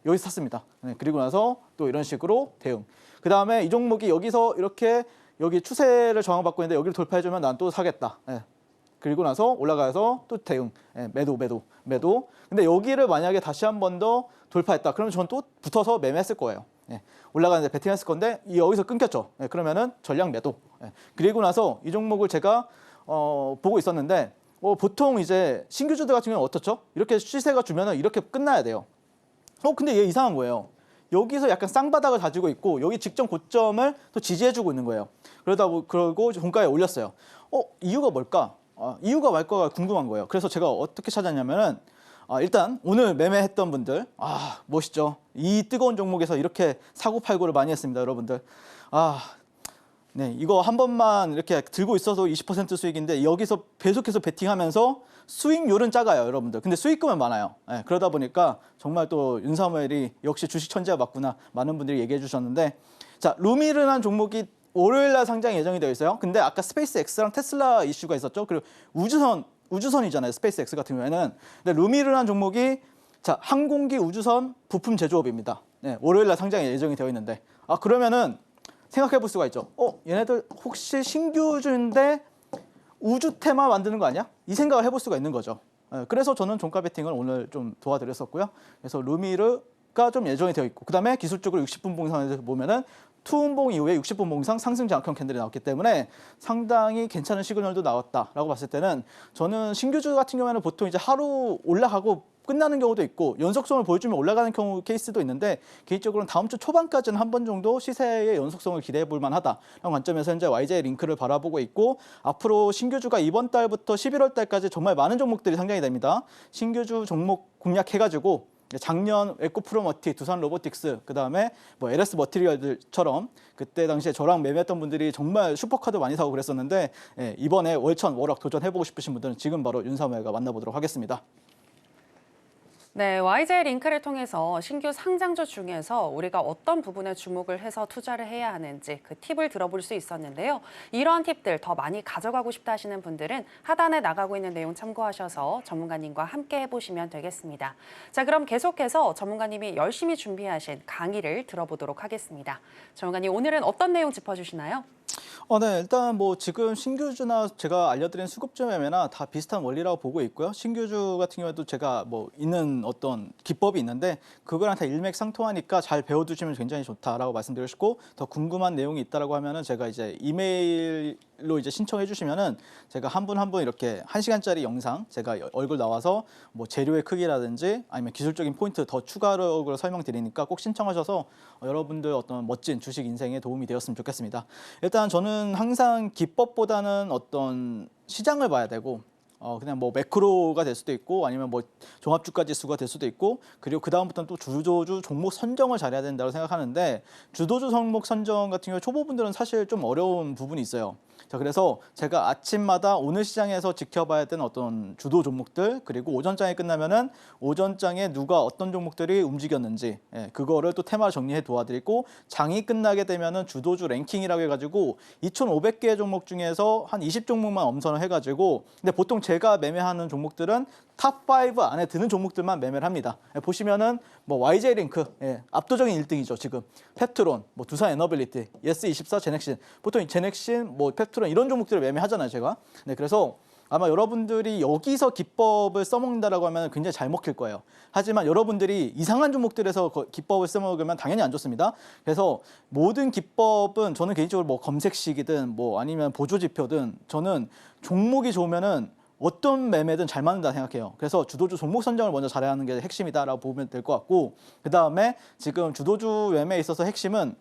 여기서 샀습니다. 그리고 나서 또 이런 식으로 대응. 그 다음에 이 종목이 여기서 이렇게 여기 추세를 저항받고 있는데 여기를 돌파해주면 난 또 사겠다. 그리고 나서 올라가서 또 대응. 매도. 근데 여기를 만약에 다시 한 번 더 돌파했다. 그러면 저는 또 붙어서 매매했을 거예요. 올라가는데 베팅했을 건데 여기서 끊겼죠. 그러면은 전량 매도. 그리고 나서 이 종목을 제가 보고 있었는데 보통 이제 신규주들 같은 경우는 어떻죠? 이렇게 시세가 주면은 이렇게 끝나야 돼요. 근데 얘 이상한 거예요. 여기서 약간 쌍바닥을 가지고 있고 여기 직전 고점을 또 지지해주고 있는 거예요. 그러고 종가에 올렸어요. 이유가 뭘까? 이유가 뭘까가 궁금한 거예요. 그래서 제가 어떻게 찾았냐면은 일단 오늘 매매했던 분들 멋있죠. 이 뜨거운 종목에서 이렇게 사고팔고를 많이 했습니다, 여러분들. 네, 이거 한 번만 이렇게 들고 있어도 20% 수익인데 여기서 계속해서 베팅하면서 수익률은 작아요, 여러분들. 근데 수익금은 많아요. 그러다 보니까 정말 또 윤사무엘이 역시 주식 천재가 맞구나 많은 분들이 얘기해 주셨는데, 자, 루미르라는 종목이 월요일 날 상장 예정이 되어 있어요. 근데 아까 스페이스X랑 테슬라 이슈가 있었죠. 그리고 우주선이잖아요, 스페이스X 같은 경우에는. 근데 루미르라는 종목이 자, 항공기 우주선 부품 제조업입니다. 네, 월요일 날 상장 예정이 되어 있는데 그러면은 생각해 볼 수가 있죠. 얘네들 혹시 신규주인데 우주 테마 만드는 거 아니야? 이 생각을 해볼 수가 있는 거죠. 그래서 저는 종가 베팅을 오늘 좀 도와드렸었고요. 그래서 루미르가 좀 예정이 되어 있고, 그 다음에 기술적으로 60분 봉상에서 보면은 투음봉 이후에 60분 봉상 상승 장악형 캔들이 나왔기 때문에 상당히 괜찮은 시그널도 나왔다라고 봤을 때는 저는 신규주 같은 경우에는 보통 이제 하루 올라가고 끝나는 경우도 있고 연속성을 보여주면 올라가는 경우 케이스도 있는데 개인적으로는 다음 주 초반까지는 한 번 정도 시세의 연속성을 기대해 볼 만하다라는 관점에서 현재 YJ 링크를 바라보고 있고 앞으로 신규주가 이번 달부터 11월 달까지 정말 많은 종목들이 상장이 됩니다. 신규주 종목 공략해가지고 작년 에코프로머티, 두산 로보틱스, 그다음에 뭐 LS 머티리얼들처럼 그때 당시에 저랑 매매했던 분들이 정말 슈퍼카도 많이 사고 그랬었는데 이번에 월천, 월억 도전해보고 싶으신 분들은 지금 바로 윤사모가 만나보도록 하겠습니다. 네, YJ 링크를 통해서 신규 상장주 중에서 우리가 어떤 부분에 주목을 해서 투자를 해야 하는지 그 팁을 들어볼 수 있었는데요. 이러한 팁들 더 많이 가져가고 싶다 하시는 분들은 하단에 나가고 있는 내용 참고하셔서 전문가님과 함께 해보시면 되겠습니다. 자, 그럼 계속해서 전문가님이 열심히 준비하신 강의를 들어보도록 하겠습니다. 전문가님, 오늘은 어떤 내용 짚어주시나요? 네, 일단 뭐 지금 신규주나 제가 알려드린 수급주 매매나 다 비슷한 원리라고 보고 있고요. 신규주 같은 경우에도 제가 뭐 있는 어떤 기법이 있는데 그거랑 다 일맥상통하니까 잘 배워두시면 굉장히 좋다라고 말씀드리고 싶고 더 궁금한 내용이 있다라고 하면은 제가 이제 이메일로 이제 신청해 주시면은 제가 한 분 한 분 이렇게 1시간짜리 영상 제가 얼굴 나와서 뭐 재료의 크기라든지 아니면 기술적인 포인트 더 추가적으로 설명드리니까 꼭 신청하셔서 여러분들 어떤 멋진 주식 인생에 도움이 되었으면 좋겠습니다. 일단 저는 항상 기법보다는 어떤 시장을 봐야 되고 그냥 뭐 매크로가 될 수도 있고 아니면 뭐 종합주가 지수가 될 수도 있고 그리고 그 다음부터는 또 주도주 종목 선정을 잘해야 된다고 생각하는데 주도주 종목 선정 같은 경우에 초보분들은 사실 좀 어려운 부분이 있어요. 자, 그래서 제가 아침마다 오늘 시장에서 지켜봐야 되는 어떤 주도 종목들 그리고 오전장에 끝나면은 오전장에 누가 어떤 종목들이 움직였는지 그거를 또 테마를 정리해 도와드리고 장이 끝나게 되면은 주도주 랭킹이라고 해가지고 2,500개의 종목 중에서 한 20종목만 엄선을 해가지고 근데 보통 제가 매매하는 종목들은 탑5 안에 드는 종목들만 매매를 합니다. 보시면은 뭐 YJ 링크 압도적인 1등이죠. 지금 펩트론, 뭐 두산 에너빌리티, 예스24, 제넥신 보통 제넥신, 뭐 펩트론 이런 종목들을 매매하잖아요. 제가. 네, 그래서 아마 여러분들이 여기서 기법을 써먹는다라고 하면 굉장히 잘 먹힐 거예요. 하지만 여러분들이 이상한 종목들에서 기법을 써먹으면 당연히 안 좋습니다. 그래서 모든 기법은 저는 개인적으로 뭐 검색식이든 뭐 아니면 보조지표든 저는 종목이 좋으면은 어떤 매매든 잘 맞는다 생각해요. 그래서 주도주 종목 선정을 먼저 잘해야 하는 게 핵심이다라고 보면 될 것 같고 그 다음에 지금 주도주 매매에 있어서 핵심은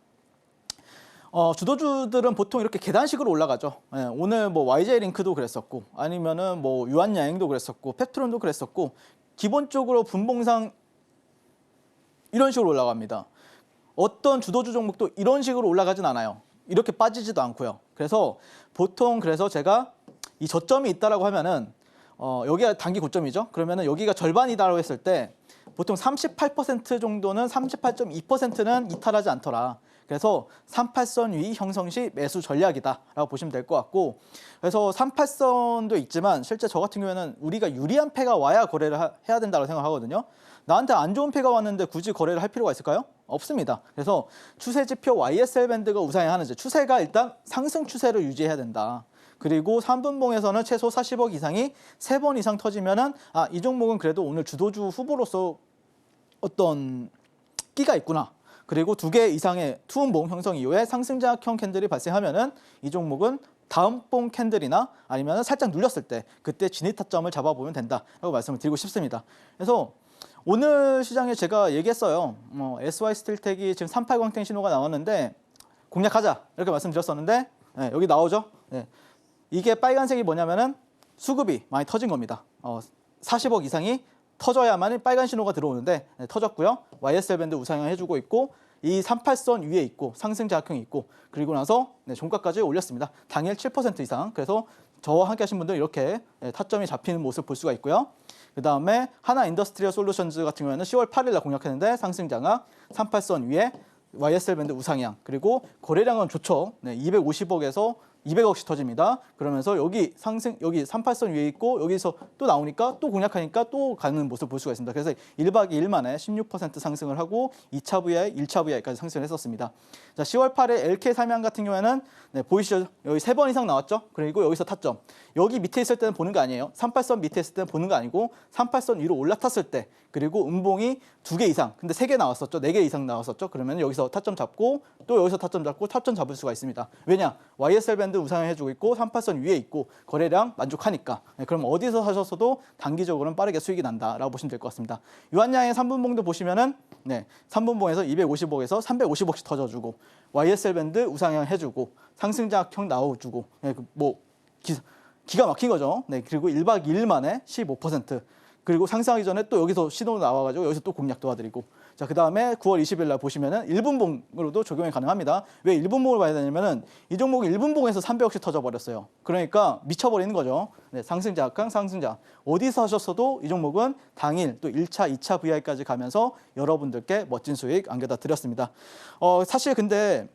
주도주들은 보통 이렇게 계단식으로 올라가죠. 오늘 뭐 YJ 링크도 그랬었고 아니면은 뭐 유한야행도 그랬었고 펩트론도 그랬었고 기본적으로 분봉상 이런 식으로 올라갑니다. 어떤 주도주 종목도 이런 식으로 올라가진 않아요. 이렇게 빠지지도 않고요. 그래서 보통 그래서 제가 이 저점이 있다라고 하면은 여기가 단기 고점이죠. 그러면은 여기가 절반이다라고 했을 때 보통 38% 정도는 38.2%는 이탈하지 않더라. 그래서 38선 위 형성 시 매수 전략이다라고 보시면 될 것 같고 그래서 38선도 있지만 실제 저 같은 경우에는 우리가 유리한 패가 와야 거래를 해야 된다고 생각하거든요. 나한테 안 좋은 패가 왔는데 굳이 거래를 할 필요가 있을까요? 없습니다. 그래서 추세 지표 YSL 밴드가 우상향하는지 추세가 일단 상승 추세를 유지해야 된다. 그리고 3분봉에서는 최소 40억 이상이 3번 이상 터지면은 이 종목은 그래도 오늘 주도주 후보로서 어떤 끼가 있구나. 그리고 2개 이상의 투음봉 형성 이후에 상승장악형 캔들이 발생하면은 이 종목은 다음 봉 캔들이나 아니면 살짝 눌렸을 때 그때 진입 타점을 잡아보면 된다라고 말씀을 드리고 싶습니다. 그래서 오늘 시장에 제가 얘기했어요. SY 스틸텍이 지금 38광탱 신호가 나왔는데 공략하자 이렇게 말씀드렸었는데 여기 나오죠. 이게 빨간색이 뭐냐면은 수급이 많이 터진 겁니다. 40억 이상이 터져야만 빨간 신호가 들어오는데 터졌고요. YSL 밴드 우상향 해주고 있고 이 38선 위에 있고 상승 자극형이 있고 그리고 나서 종가까지 올렸습니다. 당일 7% 이상. 그래서 저와 함께 하신 분들은 이렇게 타점이 잡히는 모습을 볼 수가 있고요. 그 다음에 하나 인더스트리얼 솔루션즈 같은 경우에는 10월 8일 날 공략했는데 상승 장악 38선 위에 YSL 밴드 우상향 그리고 거래량은 좋죠. 250억에서 200억씩 터집니다. 그러면서 여기 상승 여기 38선 위에 있고 여기서 또 나오니까 또 공략하니까 또 가는 모습을 볼 수가 있습니다. 그래서 1박 2일 만에 16% 상승을 하고 2차 VI, 1차 VI까지 상승을 했었습니다. 자, 10월 8일 LK 삼양 같은 경우에는 보이시죠? 여기 3번 이상 나왔죠? 그리고 여기서 타점. 여기 밑에 있을 때는 보는 거 아니에요. 38선 밑에 있을 때는 보는 거 아니고 38선 위로 올라탔을 때 그리고 음봉이 2개 이상 근데 3개 나왔었죠. 4개 이상 나왔었죠. 그러면 여기서 타점 잡고 또 여기서 타점 잡고 타점 잡을 수가 있습니다. 왜냐? YSL 밴드 밴드 우상향 해주고 있고 38선 위에 있고 거래량 만족하니까 그럼 어디서 사셨어도 단기적으로는 빠르게 수익이 난다라고 보시면 될 것 같습니다. 유한양의 3분봉도 보시면은 3분봉에서 250억에서 350억씩 터져주고 YSL 밴드 우상향 해주고 상승장악형 나와주고 기가 막힌 거죠. 그리고 1박 2일 만에 15%. 그리고 상승하기 전에 또 여기서 신호 나와가지고 여기서 또 공략 도와드리고. 자, 그 다음에 9월 20일 날 보시면은 1분봉으로도 적용이 가능합니다. 왜 1분봉을 봐야 되냐면은 이 종목이 1분봉에서 300억씩 터져버렸어요. 그러니까 미쳐버리는 거죠. 상승자, 악강, 상승자. 어디서 하셨어도 이 종목은 당일 또 1차, 2차 VI까지 가면서 여러분들께 멋진 수익 안겨다 드렸습니다. 사실 근데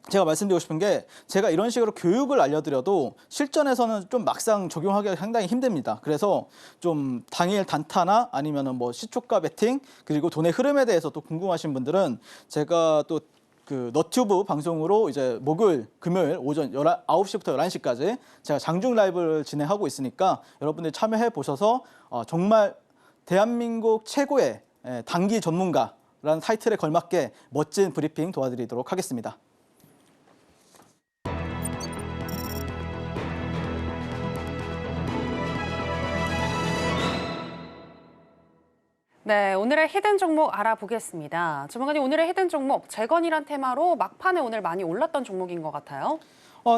제가 말씀드리고 싶은 게 제가 이런 식으로 교육을 알려드려도 실전에서는 좀 막상 적용하기가 상당히 힘듭니다. 그래서 좀 당일 단타나 아니면은 뭐 시초가 베팅 그리고 돈의 흐름에 대해서 또 궁금하신 분들은 제가 또 그 너튜브 방송으로 이제 목요일, 금요일 오전 9시부터 11시까지 제가 장중 라이브를 진행하고 있으니까 여러분들이 참여해 보셔서 정말 대한민국 최고의 단기 전문가라는 타이틀에 걸맞게 멋진 브리핑 도와드리도록 하겠습니다. 네, 오늘의 히든 종목 알아보겠습니다. 전문가님, 오늘의 히든 종목 재건이란 테마로 막판에 오늘 많이 올랐던 종목인 것 같아요.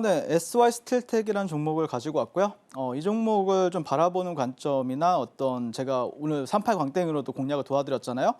네, SY 스틸텍이라는 종목을 가지고 왔고요. 이 종목을 좀 바라보는 관점이나 어떤 제가 오늘 38 광땡으로도 공략을 도와드렸잖아요.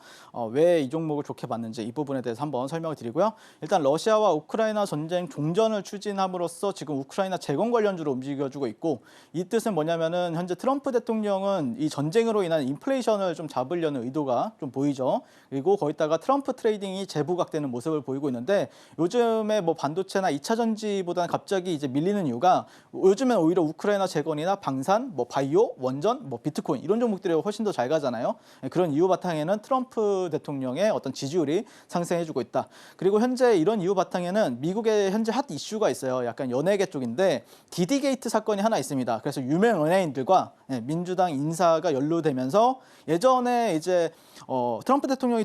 왜 이 종목을 좋게 봤는지 이 부분에 대해서 한번 설명을 드리고요. 일단 러시아와 우크라이나 전쟁 종전을 추진함으로써 지금 우크라이나 재건 관련주로 움직여주고 있고 이 뜻은 뭐냐면은 현재 트럼프 대통령은 이 전쟁으로 인한 인플레이션을 좀 잡으려는 의도가 좀 보이죠. 그리고 거기다가 트럼프 트레이딩이 재부각되는 모습을 보이고 있는데 요즘에 뭐 반도체나 2차 전지보다는 갑자기 이제 밀리는 이유가 요즘엔 오히려 우크라이나 재건이나 방산, 뭐 바이오, 원전, 뭐 비트코인 이런 종목들이 훨씬 더 잘 가잖아요. 그런 이유 바탕에는 트럼프 대통령의 어떤 지지율이 상승해주고 있다. 그리고 현재 이런 이유 바탕에는 미국의 현재 핫 이슈가 있어요. 약간 연예계 쪽인데 디디 게이트 사건이 하나 있습니다. 그래서 유명 연예인들과 민주당 인사가 연루되면서 예전에 이제 트럼프 대통령이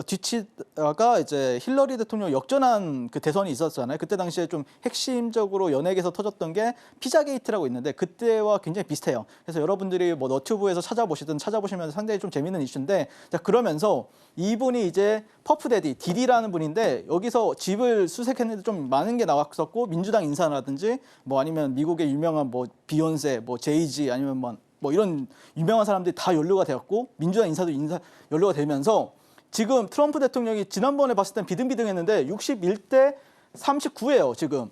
뒤치다가 이제 힐러리 대통령 역전한 그 대선이 있었잖아요. 그때 당시에 좀 핵심적으로 연예계에서 터졌던 게 피자 게이트라고 있는데 그때와 굉장히 비슷해요. 그래서 여러분들이 뭐 너튜브에서 찾아보시면 상당히 좀 재밌는 이슈인데 자 그러면서 이분이 이제 퍼프데디 디디라는 분인데 여기서 집을 수색했는데 좀 많은 게 나왔었고 민주당 인사라든지 뭐 아니면 미국의 유명한 뭐 비욘세, 뭐 제이지 아니면 뭐 이런 유명한 사람들이 다 연루가 되었고 민주당 인사도 연루가 되면서 지금 트럼프 대통령이 지난번에 봤을 땐 비등비등했는데 61대 39예요 지금.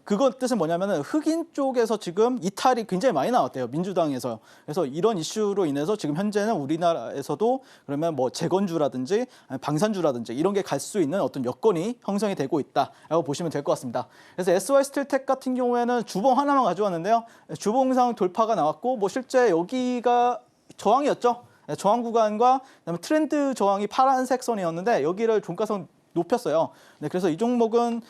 그것 뜻은 뭐냐면은 흑인 쪽에서 지금 이탈이 굉장히 많이 나왔대요 민주당에서. 그래서 이런 이슈로 인해서 지금 현재는 우리나라에서도 그러면 뭐 재건주라든지 방산주라든지 이런 게 갈 수 있는 어떤 여건이 형성이 되고 있다라고 보시면 될 것 같습니다. 그래서 SY 스틸텍 같은 경우에는 주봉 하나만 가져왔는데요. 주봉상 돌파가 나왔고 뭐 실제 여기가 저항이었죠. 저항 구간과 그다음에 트렌드 저항이 파란색 선이었는데 여기를 종가선 높였어요. 그래서 이 종목은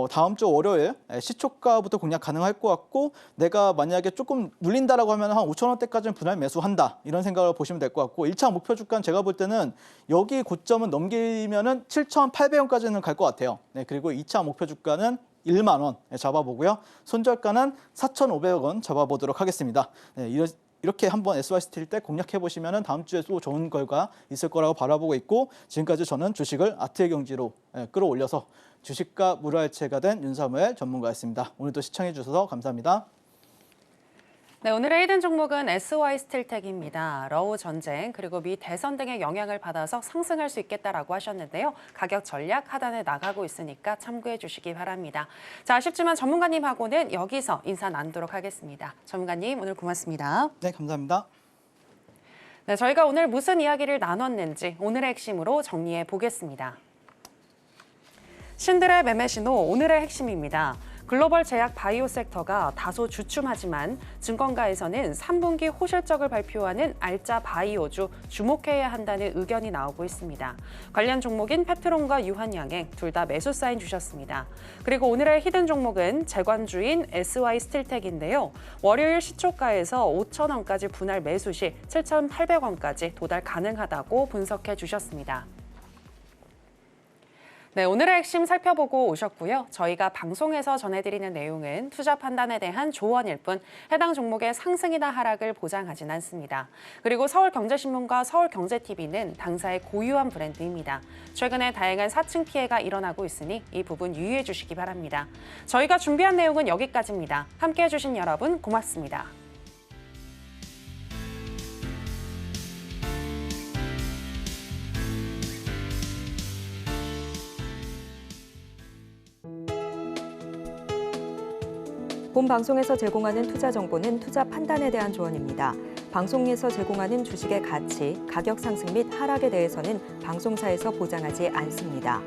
다음 주 월요일 시초가부터 공략 가능할 것 같고 내가 만약에 조금 눌린다라고 하면 한 5,000원대까지는 분할 매수한다 이런 생각을 보시면 될 것 같고 1차 목표 주가는 제가 볼 때는 여기 고점은 넘기면은 7,800원까지는 갈 것 같아요. 그리고 2차 목표 주가는 1만 원 잡아보고요. 손절가는 4,500원 잡아보도록 하겠습니다. 이렇게 한번 SY 스틸텍 공략해 보시면 다음 주에 또 좋은 결과 있을 거라고 바라보고 있고 지금까지 저는 주식을 아트의 경지로 끌어올려서 주식과 무료할체가 된 윤사무엘 전문가였습니다. 오늘도 시청해 주셔서 감사합니다. 네, 오늘의 히든 종목은 SY 스틸텍입니다. 러우 전쟁 그리고 미 대선 등의 영향을 받아서 상승할 수 있겠다라고 하셨는데요. 가격 전략 하단에 나가고 있으니까 참고해 주시기 바랍니다. 자, 아쉽지만 전문가님하고는 여기서 인사 나누도록 하겠습니다. 전문가님 오늘 고맙습니다. 네, 감사합니다. 네, 저희가 오늘 무슨 이야기를 나눴는지 오늘의 핵심으로 정리해 보겠습니다. 신들의 매매 신호 오늘의 핵심입니다. 글로벌 제약 바이오 섹터가 다소 주춤하지만 증권가에서는 3분기 호실적을 발표하는 알짜 바이오주 주목해야 한다는 의견이 나오고 있습니다. 관련 종목인 페트론과 유한양행 둘 다 매수 사인 주셨습니다. 그리고 오늘의 히든 종목은 재관주인 SY 스틸텍인데요. 월요일 시초가에서 5,000원까지 분할 매수 시 7,800원까지 도달 가능하다고 분석해 주셨습니다. 네, 오늘의 핵심 살펴보고 오셨고요. 저희가 방송에서 전해드리는 내용은 투자 판단에 대한 조언일 뿐 해당 종목의 상승이나 하락을 보장하진 않습니다. 그리고 서울경제신문과 서울경제TV는 당사의 고유한 브랜드입니다. 최근에 다양한 사칭 피해가 일어나고 있으니 이 부분 유의해 주시기 바랍니다. 저희가 준비한 내용은 여기까지입니다. 함께해 주신 여러분 고맙습니다. 본 방송에서 제공하는 투자 정보는 투자 판단에 대한 조언입니다. 방송에서 제공하는 주식의 가치, 가격 상승 및 하락에 대해서는 방송사에서 보장하지 않습니다.